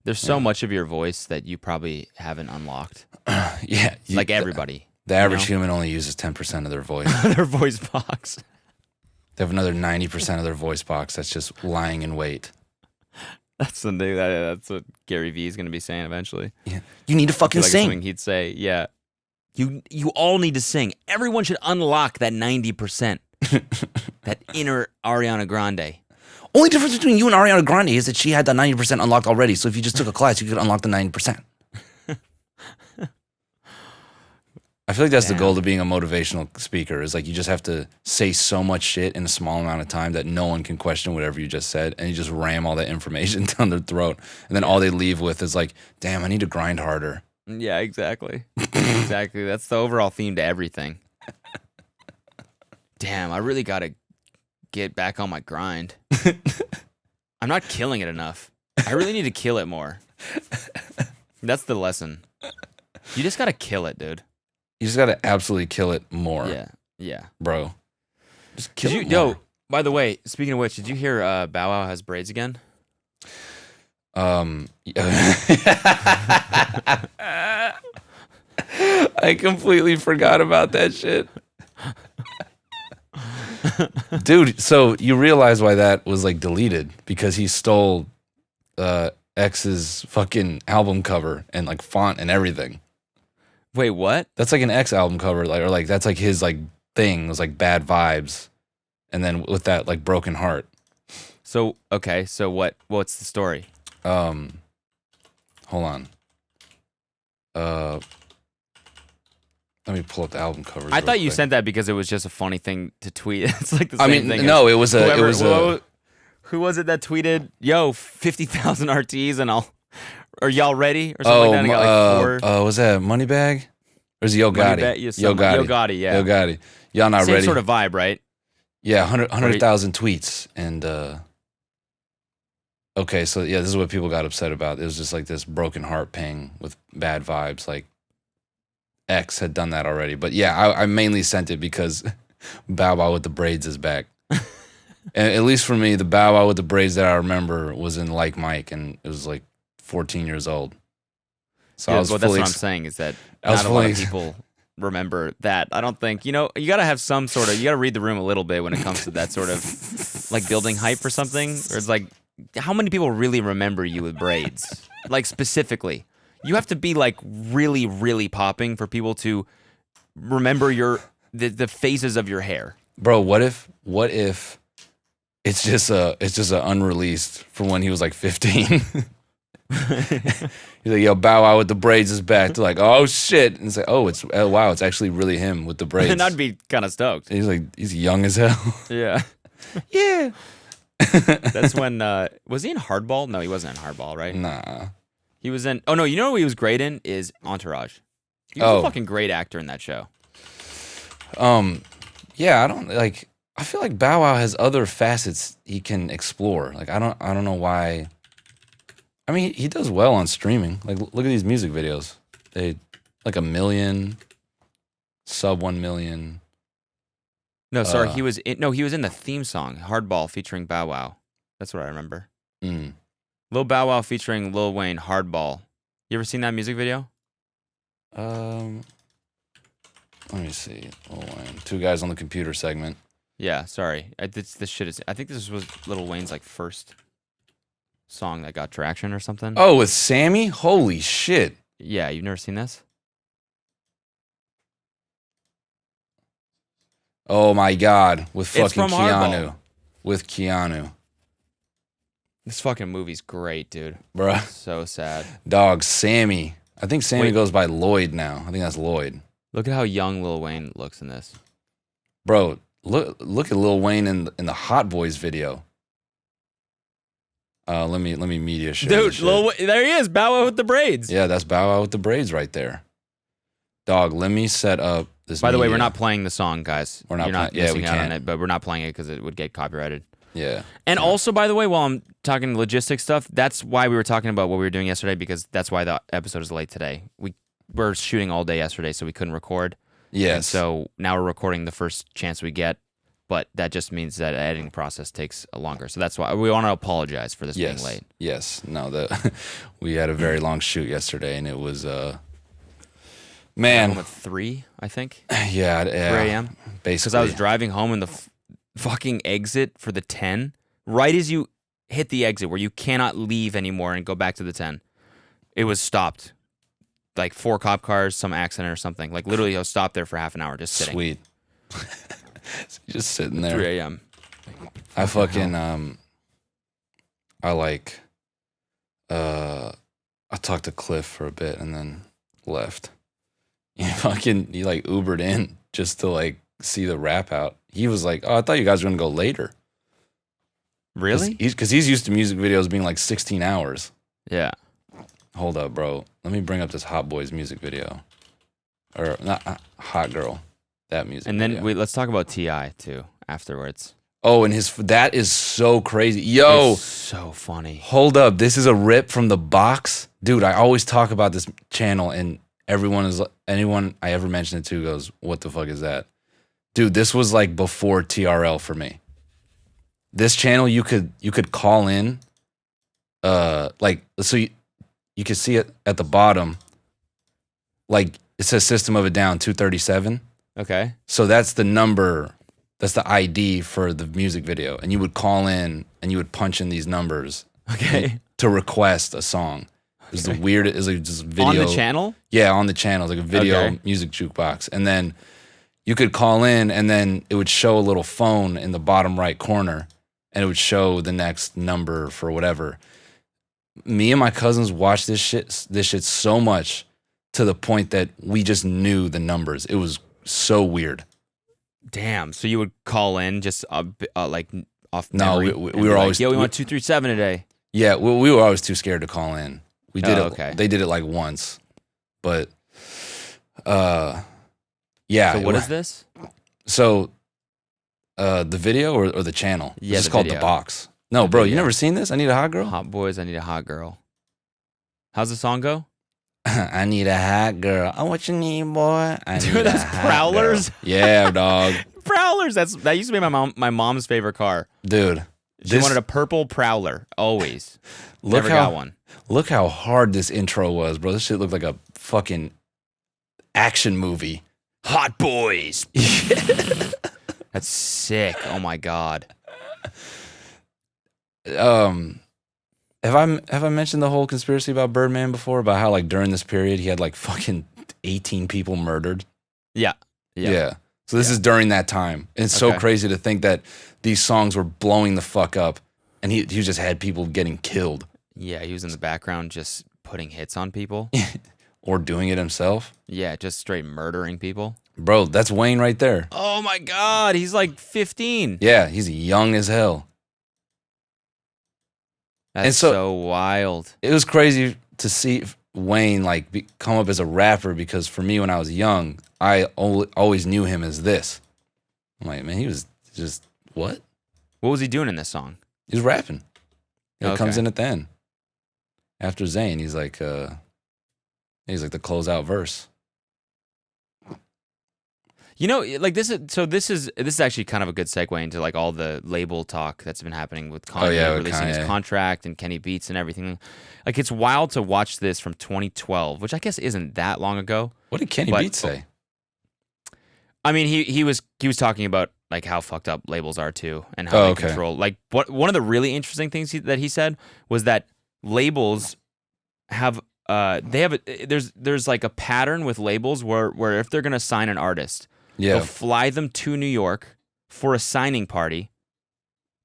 there's so much of your voice that you probably haven't unlocked. Yeah, like everybody. The average human only uses 10% of their voice. Their voice box. They have another 90% of their voice box that's just lying in wait. That's what Gary Vee is going to be saying eventually. Yeah. You need to fucking sing. Something he'd say, yeah. You all need to sing. Everyone should unlock that 90%. That inner Ariana Grande. Only difference between you and Ariana Grande is that she had that 90% unlocked already. So if you just took a class, you could unlock the 90%. I feel like that's the Damn. goal to being a motivational speaker is like you just have to say so much shit in a small amount of time that no one can question whatever you just said, and you just ram all that information down their throat, and then all they leave with is like, damn, I need to grind harder. Yeah, exactly. Exactly. That's the overall theme to everything. Damn, I really got to get back on my grind. I'm not killing it enough. I really need to kill it more. That's the lesson. You just got to kill it, dude. You just got to absolutely kill it more. Yeah. Bro. Just kill it more. Yo, by the way, speaking of which, did you hear Bow Wow has braids again? I completely forgot about that shit. Dude, so you realize why that was like deleted because he stole X's fucking album cover and like font and everything. Wait, what? That's like an X album cover, like or like that's like his like thing. It was like Bad Vibes, and then with that like Broken Heart. So okay, so what's the story? Hold on. Let me pull up the album covers. I real thought you quick. sent that because it was just a funny thing to tweet. It's like the same thing. No, it was a. Who was it that tweeted, "Yo, 50,000 RTs and are y'all ready?" Or something like that. And got like 4. Was that Moneybag? Or is it Yo Gotti? Yo Gotti, yeah. Yo Gotti. Y'all not Same ready? sort of vibe, right? Yeah, 100,000 tweets. And, okay, so yeah, this is what people got upset about. It was just like this Broken Heart ping with Bad Vibes. Like, X had done that already. But yeah, I mainly sent it because Bow Wow with the braids is back. And at least for me, the Bow Wow with the braids that I remember was in Like Mike, and it was like 14 years old. So Yeah, I was well, that's what I'm saying is that not a lot of people remember that. I don't think, you got to have some sort of, you got to read the room a little bit when it comes to that sort of like building hype or something. Or it's like, how many people really remember you with braids? Like specifically, you have to be like really, really popping for people to remember the phases of your hair. Bro, what if it's just a unreleased from when he was like 15? He's like, yo, Bow Wow with the braids is back. They're like, oh shit. And it's like, wow, it's actually really him with the braids. And I'd be kind of stoked. He's like, he's young as hell. Yeah. Yeah. That's when, was he in Hardball? No, he wasn't in Hardball, right? Nah. He was in, oh no, you know what he was great in is Entourage. He was a fucking great actor in that show. Yeah, I feel like Bow Wow has other facets he can explore. Like I don't know why. I mean, he does well on streaming. Like look at these music videos. They like 1 million, sub 1 million. No, sorry, he was in the theme song, Hardball featuring Bow Wow. That's what I remember. Lil Bow Wow featuring Lil Wayne, Hardball. You ever seen that music video? Let me see. Lil Wayne. 2 Guys on the Computer segment. Yeah, sorry. This shit is. I think this was Lil Wayne's like first song that got traction or something. Oh, with Sammy? Holy shit! Yeah, you've never seen this? Oh my god, with fucking It's from Keanu. Hardball. With Keanu. This fucking movie's great, dude. Bruh. So sad. Dog, Sammy. I think Sammy Wait. goes by Lloyd now. I think that's Lloyd. Look at how young Lil Wayne looks in this. Bro, look at Lil Wayne in the Hot Boys video. Let me media share this Dude, shit. Lil Wayne, there he is, Bow Wow with the braids. Yeah, that's Bow Wow with the braids right there. Dog, let me set up this. By the way, media. we're not playing the song, guys. We're not You're not playing- yeah, we missing out on can't. it, but we're not playing it because it would get copyrighted. Yeah. And also, by the way, while I'm talking logistics stuff, that's why we were talking about what we were doing yesterday, because that's why the episode is late today. We were shooting all day yesterday, so we couldn't record. Yes. And so now we're recording the first chance we get, but that just means that editing process takes longer. So that's why we want to apologize for this being late. Yes. No, we had a very long shoot yesterday, and it was man. Home at 3, I think. Yeah. 3 a.m. Basically. Because I was driving home in the fucking exit for the 10, right as you hit the exit where you cannot leave anymore and go back to the 10. It was stopped. Like 4 cop cars, some accident or something. Like literally I was stopped there for half an hour just sitting. Sweet. Just sitting there. 3 a.m. I fucking I talked to Cliff for a bit and then left. He like Ubered in just to like see the rap out. He was like, "Oh, I thought you guys were gonna go later." Really? Because he's used to music videos being like 16 hours. Yeah. Hold up, bro. Let me bring up this Hot Boys music video, or not Hot Girl, that music. And then video. let's talk about Ti too afterwards. Oh, and that is so crazy. Yo, It's so funny. hold up. This is a rip from the box, dude. I always talk about this channel, and anyone I ever mention it to goes, "What the fuck is that?" Dude, this was like before TRL for me. This channel, you could call in, like, so you can see it at the bottom, like it says System of a Down 237. Okay. So that's the number, that's the ID for the music video, and you would call in and you would punch in these numbers, Okay. to request a song. It was the weirdest. It was like just video On the channel? Yeah, on the channel, like a video Okay. music jukebox, and then you could call in, and then it would show a little phone in the bottom right corner, and it would show the next number for whatever. Me and my cousins watched this shit so much to the point that we just knew the numbers. It was so weird. Damn. So you would call in just like off No, memory? we and were be like, always- Yo, we we- want 237 today. Yeah, we were always too scared to call in. We did Oh, it. okay. They did it like once, but yeah. So what is this? So, the video or the channel? Yeah, it's just the called video. The Box. No, The bro, you video. never seen this? I Need a Hot Girl. Hot Boys, I Need a Hot Girl. How's the song go? I need a hot girl. Oh, what you need, boy? I Dude, need that's a hot Prowlers? girl. Yeah, dog, Prowlers. That used to be my mom's favorite car. dude. She wanted a purple Prowler always. Look Never how got one. look how hard this intro was, bro. This shit looked like a fucking action movie. Hot Boys. That's sick. Oh my god. Have I mentioned the whole conspiracy about Birdman before? About how like during this period he had like fucking 18 people murdered? Yeah. Yeah. So this is during that time. And it's so Okay. crazy to think that these songs were blowing the fuck up and he just had people getting killed Yeah, he was in the background just putting hits on people. or doing it himself. Yeah, just straight murdering people. Bro, that's Wayne right there. Oh my god, he's like 15. Yeah, he's young as hell. That's And so- so wild. It was crazy to see Wayne like come up as a rapper because for me when I was young, I always knew him as this. I'm like, man, he was just what? What was he doing in this song? He's rapping. It comes Okay. in at the end. After Zayn, he's like the closeout verse. You know, like this is actually kind of a good segue into like all the label talk that's been happening with Kanye with releasing his Kanye. contract and Kenny Beats and everything. Like it's wild to watch this from 2012, which I guess isn't that long ago. What did Kenny But- Beats say? I mean, he was talking about like how fucked up labels are too, and how Oh, they okay. control. Like one of the really interesting things that he said was that labels have there's like a pattern with labels where if they're gonna sign an artist, Yeah. they'll fly them to New York for a signing party,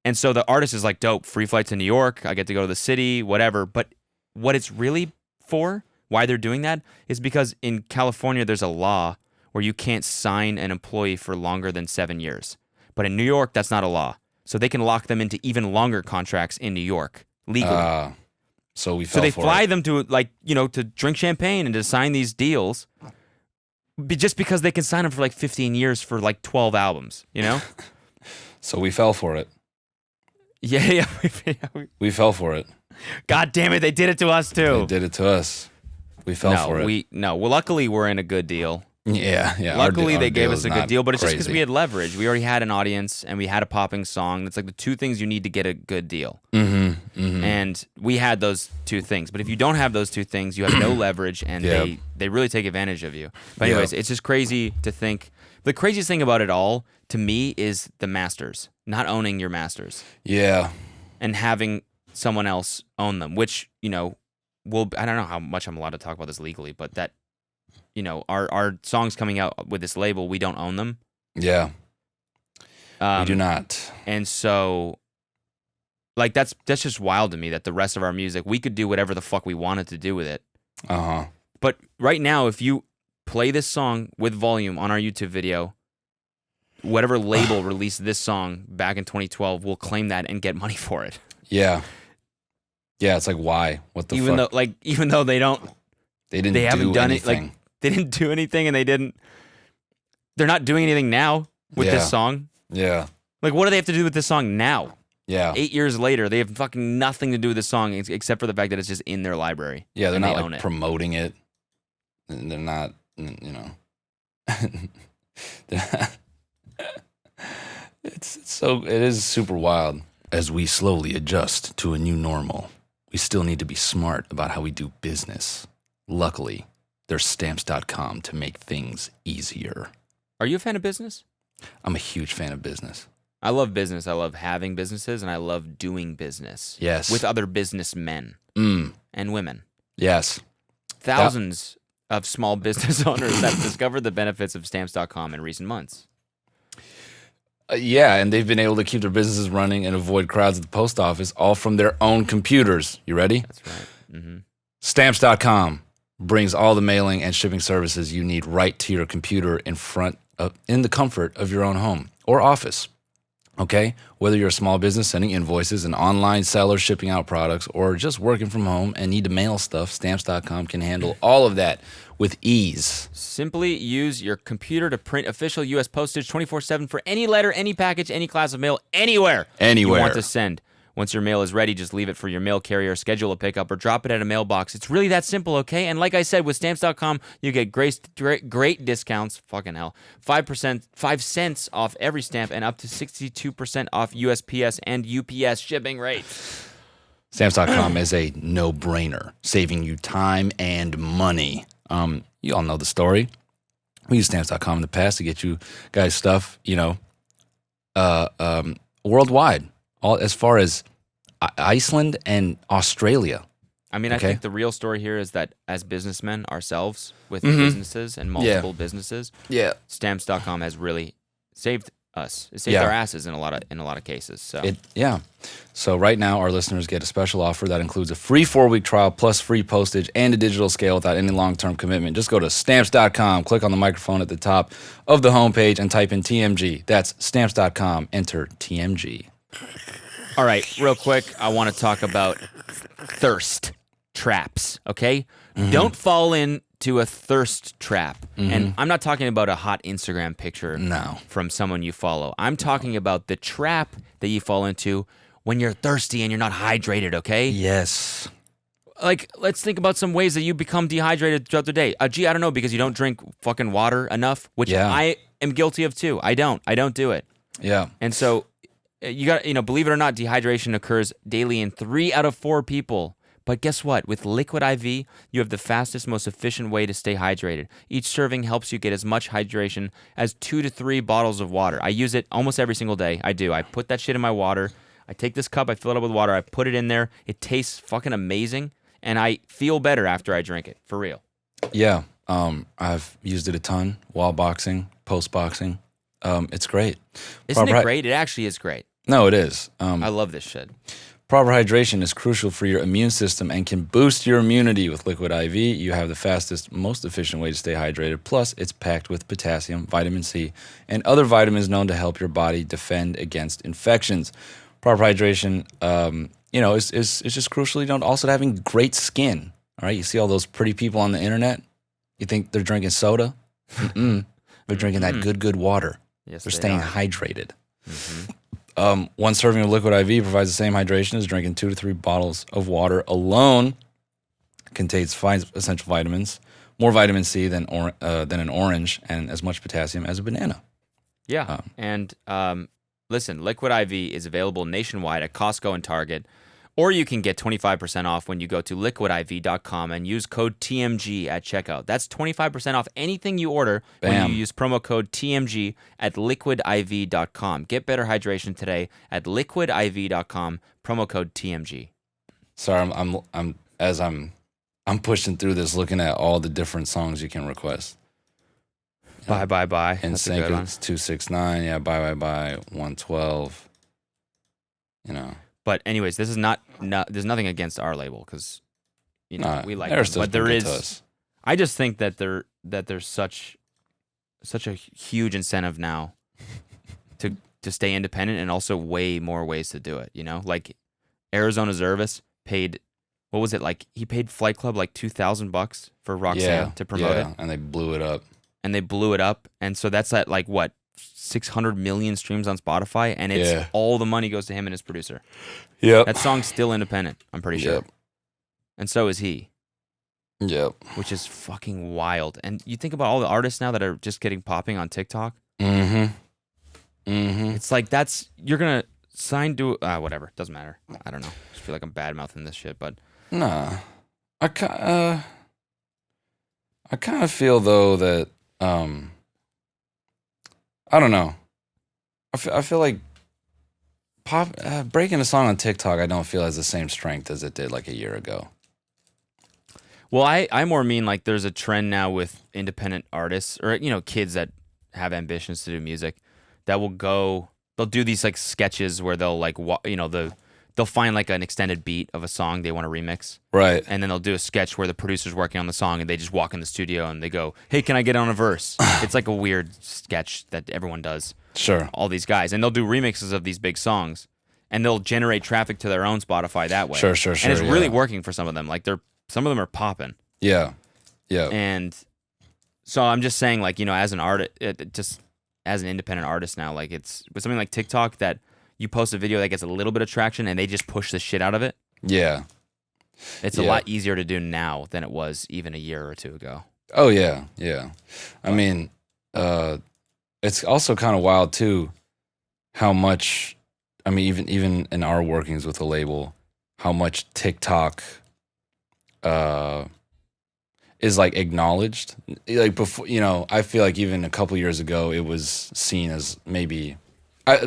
and so the artist is like, dope, free flight to New York, I get to go to the city, whatever. But what it's really for, why they're doing that, is because in California there's a law where you can't sign an employee for longer than 7 years. But in New York, that's not a law. So they can lock them into even longer contracts in New York legally. So we so fell they for fly it. them to to drink champagne and to sign these deals just because they can sign them for like 15 years for like 12 albums, you know? So we fell for it. Yeah. We fell for it. God damn it, they did it to us They too. did it to us. We fell for it. Well, luckily we're in a good deal. Yeah. our Luckily, our they gave deal us is a good not deal, but it's just because crazy. we had leverage. We already had an audience and we had a popping song. That's like the two things you need to get a good deal. Mm-hmm. And we had those two things. But if you don't have those two things, you have no leverage, and Yep. they really take advantage of you. But anyways, it's just crazy to think. The craziest thing about it all, to me, is the masters. Not owning your masters Yeah. and having someone else own them, which, I don't know how much I'm allowed to talk about this legally, but that, our songs coming out with this label, we don't own them. Yeah. We do Um, not. And so, like, that's just wild to me that the rest of our music, we could do whatever the fuck we wanted to do with it. Uh-huh. But right now, if you play this song with volume on our YouTube video, whatever label released this song back in 2012 will claim that and get money for it. Yeah. Yeah, it's like, why? What the fuck? Even though they haven't done anything. it. Like, they didn't do anything, and they're not doing anything now with this song. Yeah. Like, what do they have to do with this song now? Yeah. 8 years later, they have fucking nothing to do with this song except for the fact that it's just in their library. Yeah, they're not like promoting it. And they're not, you know. It is super wild. As we slowly adjust to a new normal, we still need to be smart about how we do business. Luckily, there's stamps.com to make things easier. Are you a fan of business? I'm a huge fan of business. I love business. I love having businesses, and I love doing business. Yes. With other businessmen and women. Yes. Thousands of small business owners have discovered the benefits of stamps.com in recent months. Yeah, and they've been able to keep their businesses running and avoid crowds at the post office, all from their own computers. You ready? That's right. Mm-hmm. Stamps.com brings all the mailing and shipping services you need right to your computer in the comfort of your own home or office. Okay? Whether you're a small business sending invoices, an online seller shipping out products, or just working from home and need to mail stuff, Stamps.com can handle all of that with ease. Simply use your computer to print official U.S. postage 24/7 for any letter, any package, any class of mail, anywhere you want to send. Once your mail is ready, just leave it for your mail carrier, schedule a pickup, or drop it at a mailbox. It's really that simple, okay? And like I said, with Stamps.com, you get great discounts. Fucking hell. 5 cents off every stamp and up to 62% off USPS and UPS shipping rates. Stamps.com is a no-brainer, saving you time and money. You all know the story. We used Stamps.com in the past to get you guys stuff, worldwide. As far as Iceland and Australia. I mean, I think the real story here is that as businessmen ourselves with businesses and multiple businesses, Stamps.com has really saved us. It saved our asses in a lot of cases. So So right now, our listeners get a special offer that includes a free 4-week trial plus free postage and a digital scale without any long-term commitment. Just go to Stamps.com, click on the microphone at the top of the homepage, and type in TMG. That's Stamps.com. Enter TMG. All right, real quick, I want to talk about thirst traps, okay? Don't fall into a thirst trap. And I'm not talking about a hot Instagram picture from someone you follow. I'm talking about the trap that you fall into when you're thirsty and you're not hydrated, okay? Yes. Like, let's think about some ways that you become dehydrated throughout the day. I don't know, because you don't drink fucking water enough, which I am guilty of too. I don't do it. Yeah. And so you got, believe it or not, dehydration occurs daily in 3 out of 4 people. But guess what? With Liquid IV, you have the fastest, most efficient way to stay hydrated. Each serving helps you get as much hydration as 2 to 3 bottles of water. I use it almost every single day. I do. I put that shit in my water. I take this cup, I fill it up with water, I put it in there. It tastes fucking amazing, and I feel better after I drink it, for real. Yeah. I've used it a ton while boxing, post boxing. It's great. Isn't it great? It actually is great. No, it is. I love this shit. Proper hydration is crucial for your immune system and can boost your immunity. With Liquid IV, you have the fastest, most efficient way to stay hydrated. Plus, it's packed with potassium, vitamin C, and other vitamins known to help your body defend against infections. Proper hydration, is just crucial. Also having great skin. All right, you see all those pretty people on the internet. You think they're drinking soda? They're drinking that good water. Yes, they're staying hydrated. One serving of Liquid IV provides the same hydration as drinking 2 to 3 bottles of water alone. Contains 5 essential vitamins, more vitamin C than an orange, and as much potassium as a banana. Yeah, listen, Liquid IV is available nationwide at Costco and Target, or you can get 25% off when you go to liquidiv.com and use code TMG at checkout. That's 25% off anything you order when you use promo code TMG at liquidiv.com. Get better hydration today at liquidiv.com, promo code TMG. Sorry, I'm pushing through this, looking at all the different songs you can request. Bye. And Sync is 269. Yeah, bye. 112. But anyways, this is not there's nothing against our label, because we like them. But there is. I just think that that there's such a huge incentive now to stay independent, and also way more ways to do it. You know, like Arizona Zervis paid, what was it, like he paid Flight Club like $2,000 for Roxanne to promote it, and they blew it up. And so that's at like what, 600 million streams on Spotify, and it's all the money goes to him and his producer. Yep. That song's still independent, I'm pretty sure. And so is he. Yep. Which is fucking wild. And you think about all the artists now that are just getting popping on TikTok. It's like you're gonna sign to whatever, doesn't matter. I don't know. I just feel like I'm bad mouthing this shit, but nah. I kind of feel though that I don't know. I feel like breaking a song on TikTok, I don't feel has the same strength as it did like a year ago. Well, I more mean like there's a trend now with independent artists, or kids that have ambitions to do music, that they'll do these like sketches where they'll like they'll find like an extended beat of a song they want to remix, right? And then they'll do a sketch where the producer's working on the song and they just walk in the studio and they go, "Hey, can I get on a verse?" It's like a weird sketch that everyone does. Sure. All these guys, and they'll do remixes of these big songs, and they'll generate traffic to their own Spotify that way. Sure. And it's really working for some of them. Like some of them are popping. Yeah. And so I'm just saying, like, as an artist, just as an independent artist now, like it's with something like TikTok that you post a video that gets a little bit of traction and they just push the shit out of it. Yeah. It's a lot easier to do now than it was even a year or two ago. Oh yeah. I mean, it's also kind of wild too, how much, I mean, even in our workings with the label, how much TikTok is like acknowledged. Like before, I feel like even a couple years ago, it was seen as maybe.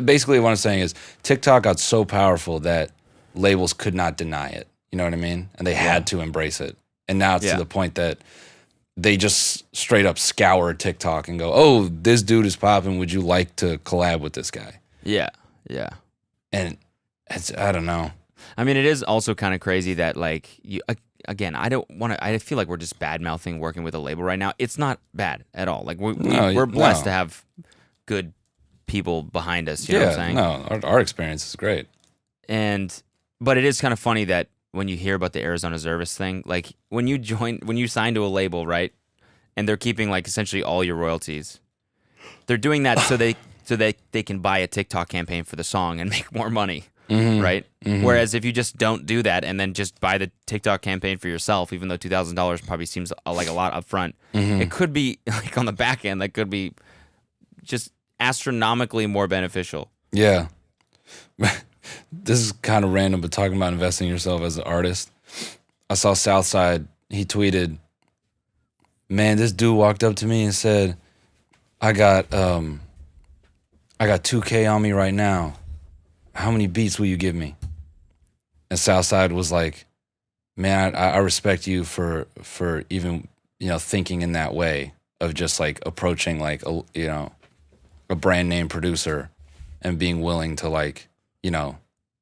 Basically, what I'm saying is TikTok got so powerful that labels could not deny it. You know what I mean? And they had to embrace it. And now it's to the point that they just straight up scour TikTok and go, "Oh, this dude is popping. Would you like to collab with this guy?" Yeah. And I don't know. I mean, it is also kind of crazy that like again, I feel like we're just bad mouthing working with a label right now. It's not bad at all. Like we're blessed to have good people behind us. You know what I'm saying? No, our experience is great. But it is kind of funny that when you hear about the Arizona Zervis thing, like when you sign to a label, right, and they're keeping like essentially all your royalties, they're doing that so they can buy a TikTok campaign for the song and make more money. Right? Whereas if you just don't do that and then just buy the TikTok campaign for yourself, even though $2,000 probably seems like a lot up front, it could be like on the back end, that could be just astronomically more beneficial. Yeah. This is kind of random, but talking about investing in yourself as an artist, I saw Southside, he tweeted, "Man, this dude walked up to me and said, I got $2K on me right now. How many beats will you give me?" And Southside was like, "Man, I respect you for even, thinking in that way of just like approaching like a brand name producer and being willing to like,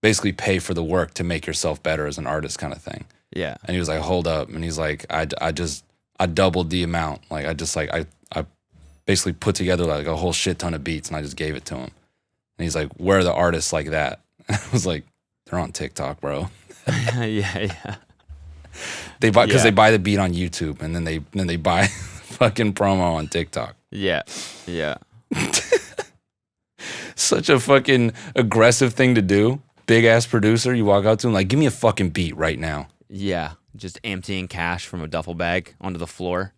basically pay for the work to make yourself better as an artist kind of thing." Yeah. And he was like, "Hold up." And he's like, I doubled the amount. Like I basically put together like a whole shit ton of beats and I just gave it to him. And he's like, "Where are the artists like that?" And I was like, "They're on TikTok, bro." Yeah. They buy because they buy the beat on YouTube and then they buy fucking promo on TikTok. Yeah. Such a fucking aggressive thing to do. Big ass producer, you walk out to him like, "Give me a fucking beat right now." Yeah. Just emptying cash from a duffel bag onto the floor.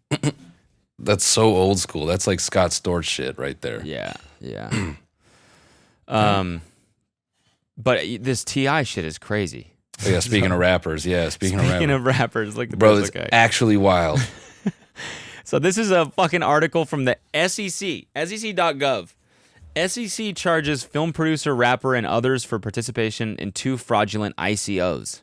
That's so old school. That's like Scott Storch shit right there. Yeah. But this T.I. shit is crazy. Oh, yeah, speaking of rappers. Yeah, speaking of rappers, like the bro, it's actually wild. So this is a fucking article from the SEC, SEC.gov. SEC charges film producer, rapper, and others for participation in 2 fraudulent ICOs.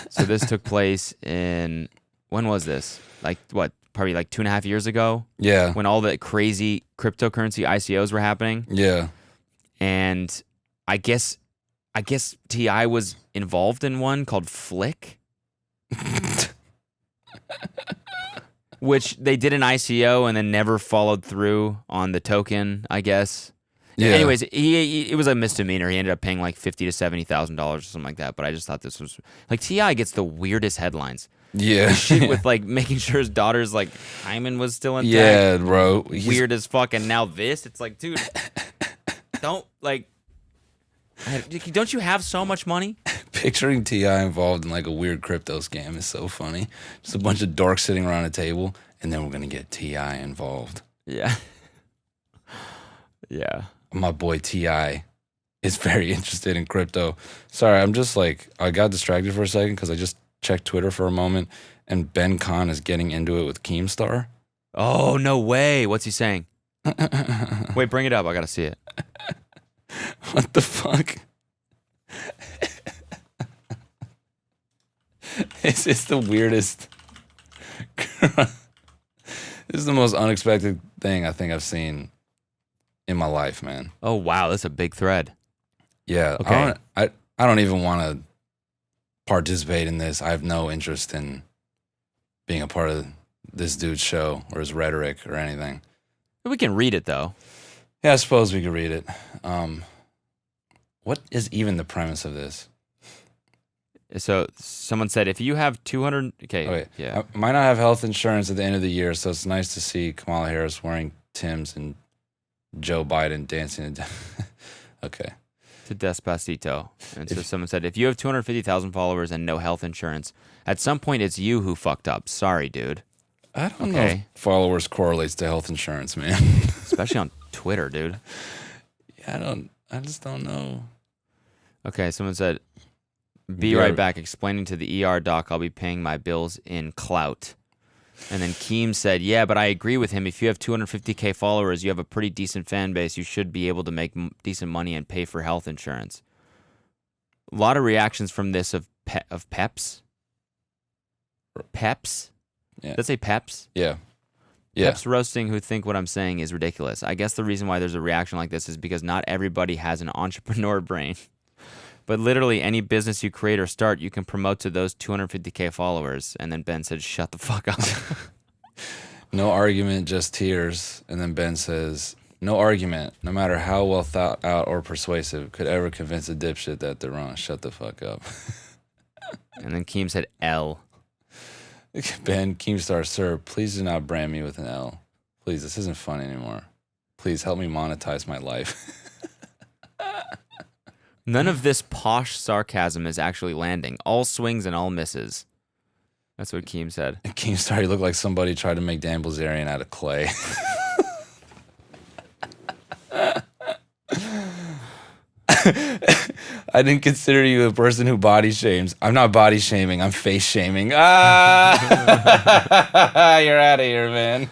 So this took place in, when was this? Like what? Probably like 2.5 years ago. Yeah. When all the crazy cryptocurrency ICOs were happening. Yeah. And I guess T.I. was involved in one called Flick. which they did an ICO and then never followed through on the token, I guess. Yeah. Anyways, it was a misdemeanor. He ended up paying like $50,000 to $70,000 or something like that. But I just thought this was like T.I. gets the weirdest headlines. Yeah. Shit with like making sure his daughter's like hymen was still intact. Yeah, bro. Weird as fuck. And now this, it's like, dude, don't like. Don't you have so much money? Picturing T.I. involved in like a weird crypto scam is so funny. Just a bunch of dorks sitting around a table, and then we're gonna get T.I. involved. Yeah. Yeah. My boy T.I. is very interested in crypto. Sorry, I'm just like, I got distracted for a second because I just checked Twitter for a moment, and Ben Kahn is getting into it with Keemstar. Oh, no way. What's he saying? Wait, bring it up. I got to see it. What the fuck? This is the weirdest. This is the most unexpected thing I think I've seen in my life, man. Oh, wow. That's a big thread. Yeah. Okay. I don't even want to participate in this. I have no interest in being a part of this dude's show or his rhetoric or anything. We can read it, though. Yeah, I suppose we could read it. What is even the premise of this? So someone said, if you have 200... Okay. Yeah. I might not have health insurance at the end of the year, so it's nice to see Kamala Harris wearing Tim's and Joe Biden dancing. Okay. To Despacito. And so someone said, if you have 250,000 followers and no health insurance, at some point it's you who fucked up. Sorry, dude. I don't know if followers correlates to health insurance, man. Especially on Twitter, dude. Yeah, I just don't know. Okay, someone said, be right back. Explaining to the ER doc I'll be paying my bills in clout. And then Keem said, yeah, but I agree with him. If you have 250K followers, you have a pretty decent fan base. You should be able to make decent money and pay for health insurance. A lot of reactions from this of Peps. Peps? Yeah. Did I say Peps? Yeah. Yeah. Peps roasting who think what I'm saying is ridiculous. I guess the reason why there's a reaction like this is because not everybody has an entrepreneur brain. But literally any business you create or start, you can promote to those 250K followers. And then Ben said, shut the fuck up. No argument, just tears. And then Ben says, no argument, no matter how well thought out or persuasive, could ever convince a dipshit that they're wrong. Shut the fuck up. And then Keem said, L. Ben, Keemstar, sir, please do not brand me with an L. Please, this isn't fun anymore. Please help me monetize my life. None of this posh sarcasm is actually landing. All swings and all misses. That's what Keem said. Keemstar, you look like somebody tried to make Dan Bilzerian out of clay. I didn't consider you a person who body shames. I'm not body shaming. I'm face shaming. Ah, you're out of here, man.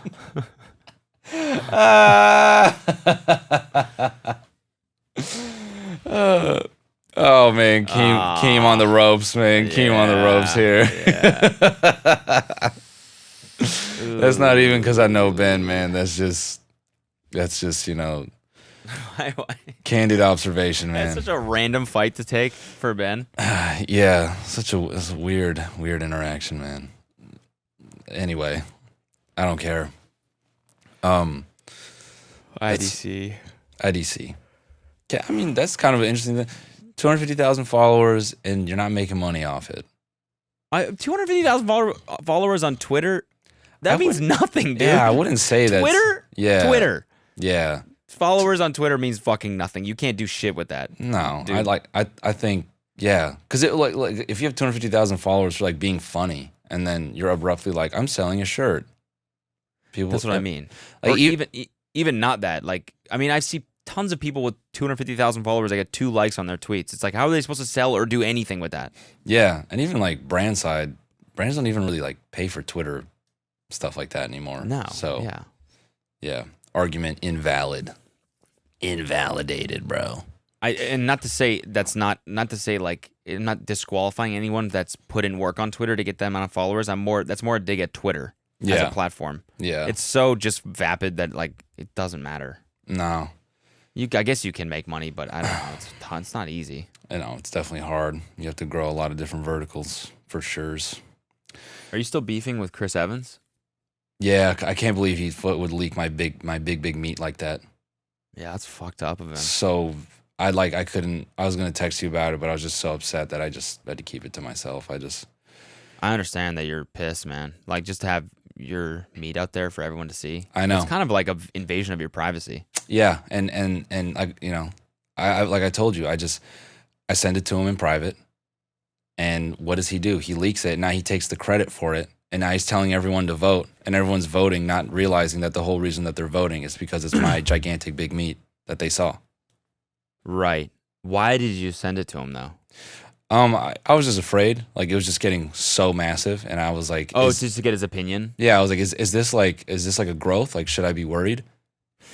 Oh man, Keem on the ropes, man. Keem on the ropes here. Yeah. That's not even because I know Ben, man. That's just you know, Why? candid observation, man. That's such a random fight to take for Ben. Yeah, it's a weird interaction, man. Anyway, I don't care. IDC. Yeah, I mean that's kind of an interesting thing. 250,000 followers, and you're not making money off it. 250,000 followers on Twitter. That means nothing, dude. Yeah, I wouldn't say that. Twitter. Yeah. Twitter. Yeah. Followers on Twitter means fucking nothing. You can't do shit with that. No, dude. I think yeah, because it like if you have 250,000 followers for like being funny, and then you're abruptly like, I'm selling a shirt. People. That's what I mean. Like, or even not that. Like, I mean, I see tons of people with 250,000 followers. I get 2 likes on their tweets. It's like, how are they supposed to sell or do anything with that? Yeah, and even like brands don't even really like pay for Twitter stuff like that anymore. No. So yeah, argument invalidated, bro. And not to say that's not to say like I'm not disqualifying anyone that's put in work on Twitter to get that amount of followers. That's more a dig at Twitter as a platform. Yeah, it's so just vapid that like it doesn't matter. No, I guess you can make money, but I don't know. It's not easy. I know it's definitely hard. You have to grow a lot of different verticals for sure. Are you still beefing with Chris Evans? Yeah, I can't believe he would leak my big meat like that. Yeah, that's fucked up of him. So I was gonna text you about it, but I was just so upset that I just had to keep it to myself. I understand that you're pissed, man. Like, just to have your meat out there for everyone to see. I know. It's kind of like an invasion of your privacy. Yeah, and I, I like I told you, I send it to him in private, and what does he do? He leaks it. Now he takes the credit for it, and now he's telling everyone to vote, and everyone's voting, not realizing that the whole reason that they're voting is because it's my gigantic big meat that they saw. Right. Why did you send it to him though? I was just afraid. Like, it was just getting so massive, and I was like, just to get his opinion? Yeah, I was like, is this like a growth? Like, should I be worried?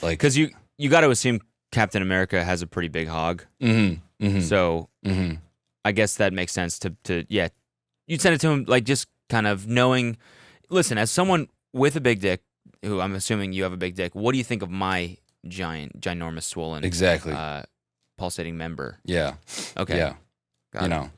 Like, because you got to assume Captain America has a pretty big hog. So I guess that makes sense to you'd send it to him, like, just kind of knowing. Listen, as someone with a big dick, who I'm assuming you have a big dick, what do you think of my ginormous, swollen, exactly, pulsating member? Yeah. Okay. Yeah. I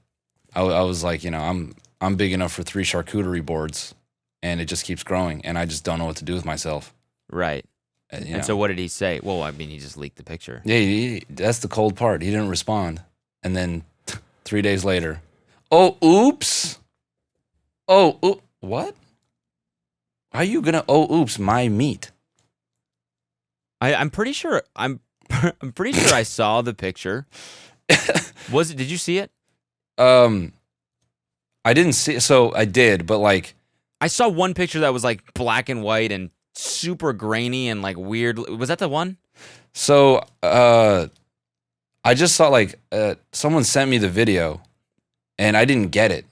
was like, I'm big enough for 3 charcuterie boards, and it just keeps growing, and I just don't know what to do with myself. Right. And so what did he say? Well, I mean, he just leaked the picture. Yeah, that's the cold part. He didn't respond. And then 3 days later, oh, oops. Oh, what? How are you going to, oops, my meat? I'm pretty sure, I'm pretty sure I saw the picture. Did you see it? I didn't see it, so I did, but like, I saw one picture that was like black and white and super grainy and like weird. Was that the one? So, I just saw like, someone sent me the video, and I didn't get it.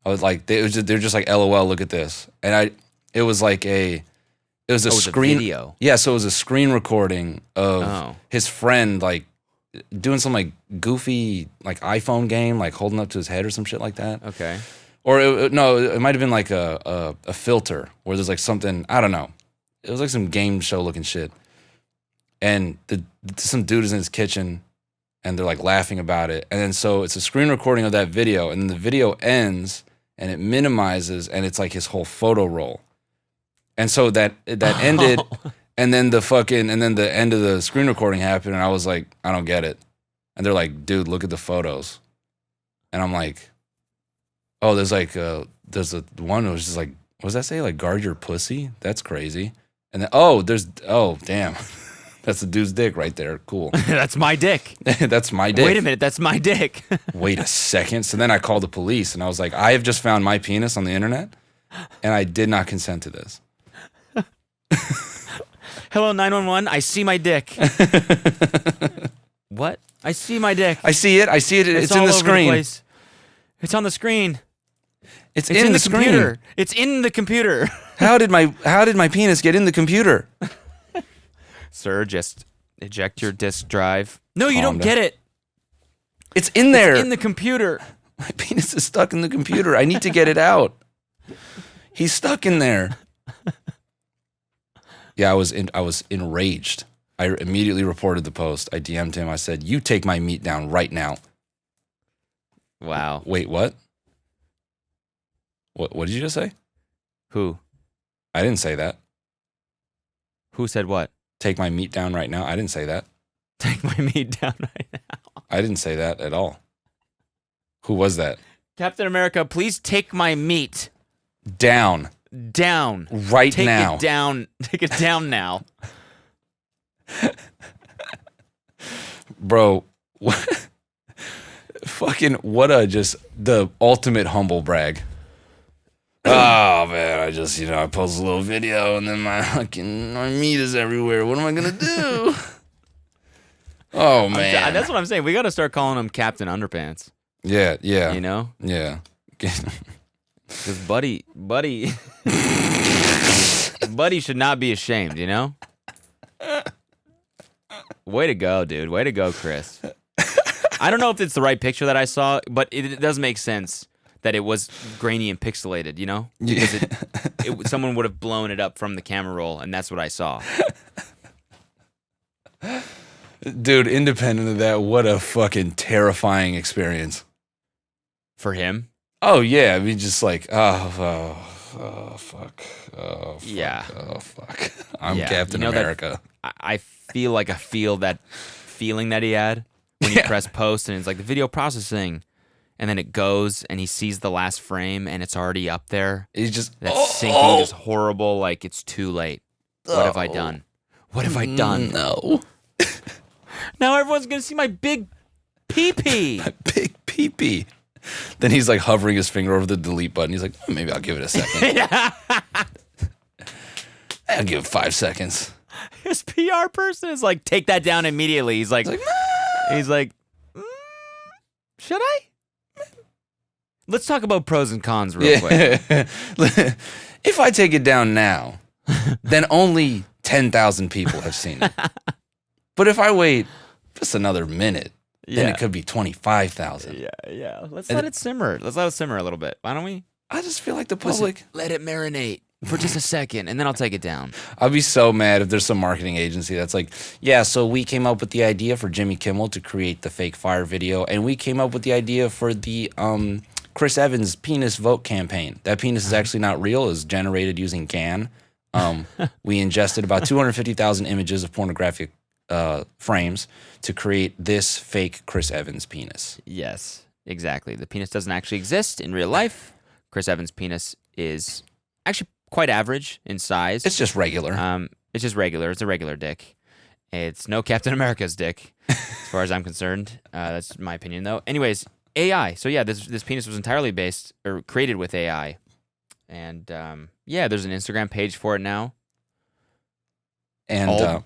I was like, they're just like, LOL, look at this, and it was a screen video. Yeah, so it was a screen recording of his friend like doing some like goofy like iPhone game, like holding up to his head or some shit like that. Okay. Or it might have been like a filter where there's like something, I don't know. It was like some game show looking shit. And some dude is in his kitchen, and they're like laughing about it. And then so it's a screen recording of that video, and then the video ends and it minimizes, and it's like his whole photo roll. And so that ended. And then the end of the screen recording happened, and I was like, I don't get it. And they're like, dude, look at the photos. And I'm like, oh, there's a one that was just like, what does that say? Like, guard your pussy? That's crazy. And then, damn. That's the dude's dick right there. Cool. That's my dick. That's my dick. Wait a minute, that's my dick. Wait a second. So then I called the police, and I was like, I have just found my penis on the internet, and I did not consent to this. Hello, 911. I see my dick. What? I see my dick. I see it. It's in the screen. It's on the screen. It's in the screen. Computer. It's in the computer. How did my penis get in the computer? Sir, just eject your disk drive. No, you don't get it. It's in there. It's in the computer. My penis is stuck in the computer. I need to get it out. He's stuck in there. Yeah, I was enraged. I immediately reported the post. I DM'd him. I said, "You take my meat down right now." Wow. Wait, what? What did you just say? Who? I didn't say that. Who said what? Take my meat down right now. I didn't say that. Take my meat down right now. I didn't say that at all. Who was that? Captain America, please take my meat down. Down. Right now. Take it down. Take it down now. Bro, what the ultimate humble brag. Oh man, I post a little video, and then my meat is everywhere. What am I gonna do? Oh man, that's what I'm saying. We got to start calling him Captain Underpants. Yeah. You know? Yeah. Because buddy should not be ashamed, you know? Way to go, dude. Way to go, Chris. I don't know if it's the right picture that I saw, but it does make sense that it was grainy and pixelated, you know? Because someone would have blown it up from the camera roll, and that's what I saw. Dude, independent of that, what a fucking terrifying experience. For him? Oh, yeah. I mean, just like, oh Oh fuck. Oh fuck. Yeah. Oh fuck. I'm Yeah. Captain America. I feel like I feel that feeling that he had when he pressed post and it's like the video processing, and then it goes and he sees the last frame and it's already up there. He's just That sinking, just horrible. Like it's too late. What have I done? What have I done? No. Now everyone's gonna see my big pee-pee. Big pee-pee. Then he's like hovering his finger over the delete button. He's like, maybe I'll give it a second. I'll give it 5 seconds. His PR person is like, take that down immediately. He's like, should I? Let's talk about pros and cons real quick. If I take it down now, then only 10,000 people have seen it. But if I wait just another minute, then it could be 25,000. Yeah. Let's let it simmer. Let's let it simmer a little bit. Why don't we? I just feel like the public... Let it marinate for just a second, and then I'll take it down. I'd be so mad if there's some marketing agency that's like, yeah, so we came up with the idea for Jimmy Kimmel to create the fake fire video, and we came up with the idea for the Chris Evans penis vote campaign. That penis is actually not real. It was generated using GAN. We ingested about 250,000 images of pornographic frames to create this fake Chris Evans penis. Yes, exactly. The penis doesn't actually exist in real life. Chris Evans' penis is actually quite average in size. It's just regular. It's just regular. It's a regular dick. It's no Captain America's dick, as far as I'm concerned. That's my opinion, though. Anyways, AI. So yeah, this penis was entirely based or created with AI, and there's an Instagram page for it now. And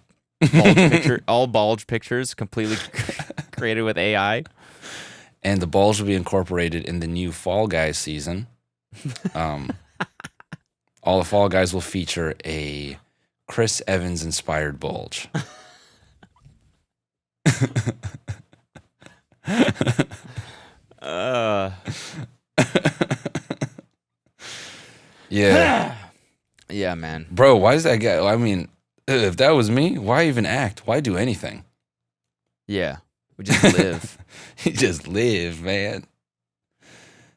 all bulge pictures, completely created with AI. And the bulge will be incorporated in the new Fall Guys season. All the Fall Guys will feature a Chris Evans inspired bulge. Yeah. Yeah, man. Bro, why does that guy... I mean, if that was me, why even act? Why do anything? Yeah. We just live. You just live, man.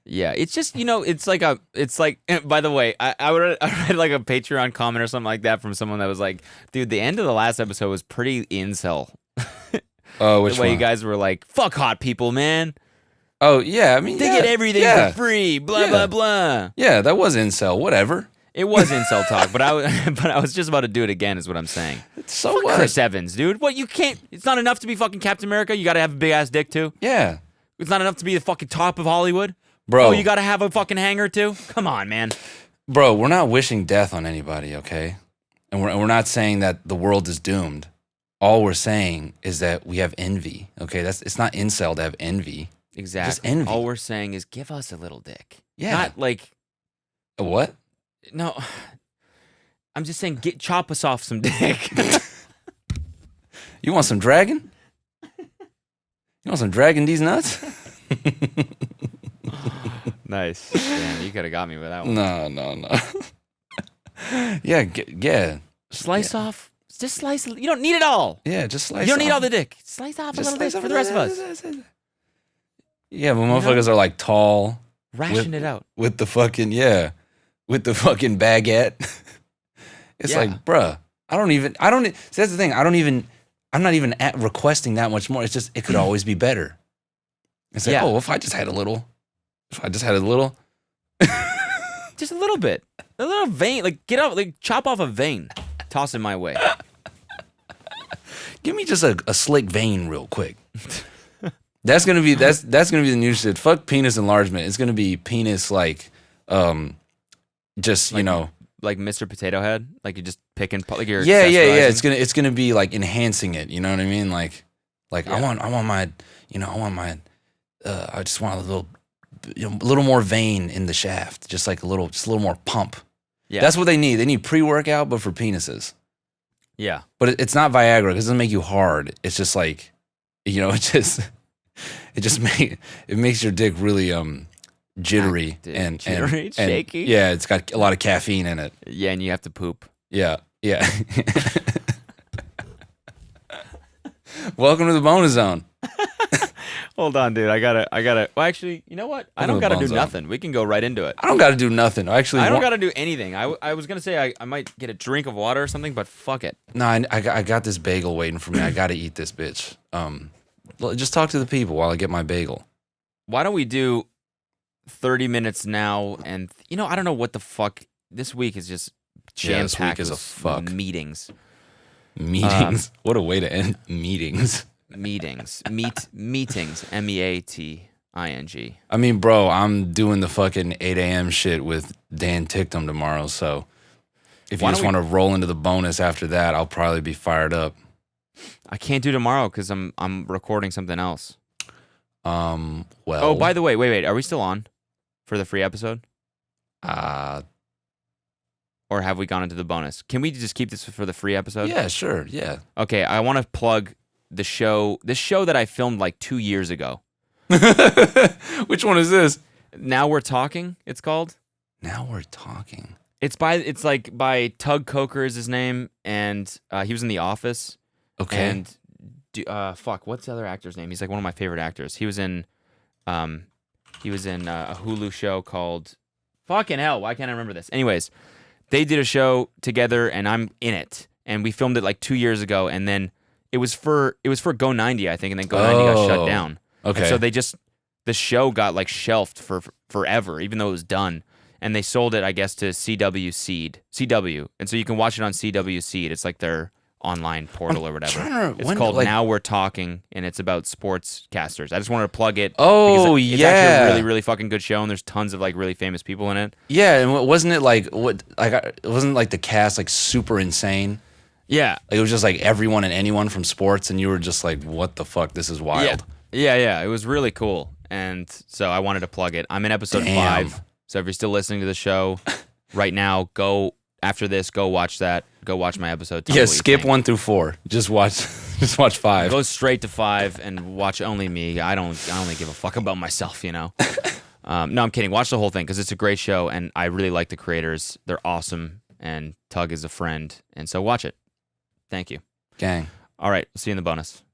Yeah, it's just, it's like, by the way, I read like a Patreon comment or something like that from someone that was like, dude, the end of the last episode was pretty incel. Oh, which the way one? you guys were like, fuck hot people, man. Oh, yeah, I mean, they get everything for free, blah, blah, blah. Yeah, that was incel, whatever. It was incel talk, but I was just about to do it again, is what I'm saying. So fuck what? Chris Evans, dude. What, you can't, it's not enough to be fucking Captain America? You gotta have a big ass dick too? Yeah. It's not enough to be the fucking top of Hollywood? Bro. Oh, you gotta have a fucking hanger too? Come on, man. Bro, we're not wishing death on anybody, okay? And we're not saying that the world is doomed. All we're saying is that we have envy, okay? It's not incel to have envy. Exactly. Just envy. All we're saying is give us a little dick. Yeah. Not like... A what? No. I'm just saying chop us off some dick. You want some dragon? You want some dragon these nuts? Nice. Damn, you could have got me with that one. No. Yeah. Slice off. Just slice. You don't need it all. Yeah, just slice. You don't need off. all the dick. Slice off just a little dick for the rest of us. Yeah, but motherfuckers are like tall. Ration it out. With the fucking baguette. It's like, bruh, see, that's the thing. I'm not even requesting that much more. It's just, it could always be better. It's like, if I just had a little. Just a little bit. A little vein. Like, chop off a vein. Toss it my way. Give me just a slick vein real quick. That's gonna be the new shit. Fuck penis enlargement. It's gonna be penis like like Mr. Potato Head. Like you're just picking like you're It's gonna be like enhancing it. You know what I mean? I just want a little more vein in the shaft. Just a little more pump. Yeah, that's what they need. They need pre-workout, but for penises. Yeah, but it's not Viagra because it doesn't make you hard. It's just like, it makes your dick really jittery and shaky. Yeah, it's got a lot of caffeine in it. Yeah, and you have to poop. Yeah. Welcome to the bonus zone. Hold on, dude. I gotta. Well, actually, you know what? I don't gotta do nothing. We can go right into it. I don't got to do nothing. I don't gotta do anything. I was gonna say I might get a drink of water or something, but fuck it. No, I got this bagel waiting for me. I got to eat this bitch. Just talk to the people while I get my bagel. Why don't we do 30 minutes now? And I don't know what the fuck. This week is just jam packed with meetings. Meetings. What a way to end meetings. Meetings. Meetings. MEATING. I mean, bro, I'm doing the fucking 8 a.m. shit with Dan Ticktum tomorrow. So if you just want to roll into the bonus after that, I'll probably be fired up. I can't do tomorrow because I'm recording something else. Well. Oh, by the way, wait. Are we still on for the free episode? Or have we gone into the bonus? Can we just keep this for the free episode? Yeah, sure. Yeah. Okay, I want to plug the show that I filmed like 2 years ago. Which one is this? Now We're Talking, it's called. Now We're Talking. It's by Tug Coker is his name, and he was in The Office. Okay. And what's the other actor's name? He's like one of my favorite actors. He was in a Hulu show called fucking hell. Why can't I remember this? Anyways, they did a show together, and I'm in it, and we filmed it like 2 years ago, and then it was for Go 90, I think, and then Go 90 got shut down. Okay. And so the show got like shelved for forever, even though it was done. And they sold it, I guess, to CW. And so you can watch it on CW Seed. It's like their online portal or whatever. It's called Now We're Talking, and it's about sportscasters. I just wanted to plug it. Oh, it's actually a really, really fucking good show, and there's tons of like really famous people in it. Yeah, and wasn't it it wasn't like the cast like super insane? Yeah. Like, it was just like everyone and anyone from sports, and you were just like, what the fuck? This is wild. Yeah. It was really cool. And so I wanted to plug it. I'm in episode 5. So if you're still listening to the show right now, after this, go watch that. Go watch my episode. Skip 1 through 4. Just watch 5. Go straight to 5 and watch only me. I only give a fuck about myself, No, I'm kidding. Watch the whole thing because it's a great show, and I really like the creators. They're awesome, and Tug is a friend. And so watch it. Thank you. Gang. All right. See you in the bonus.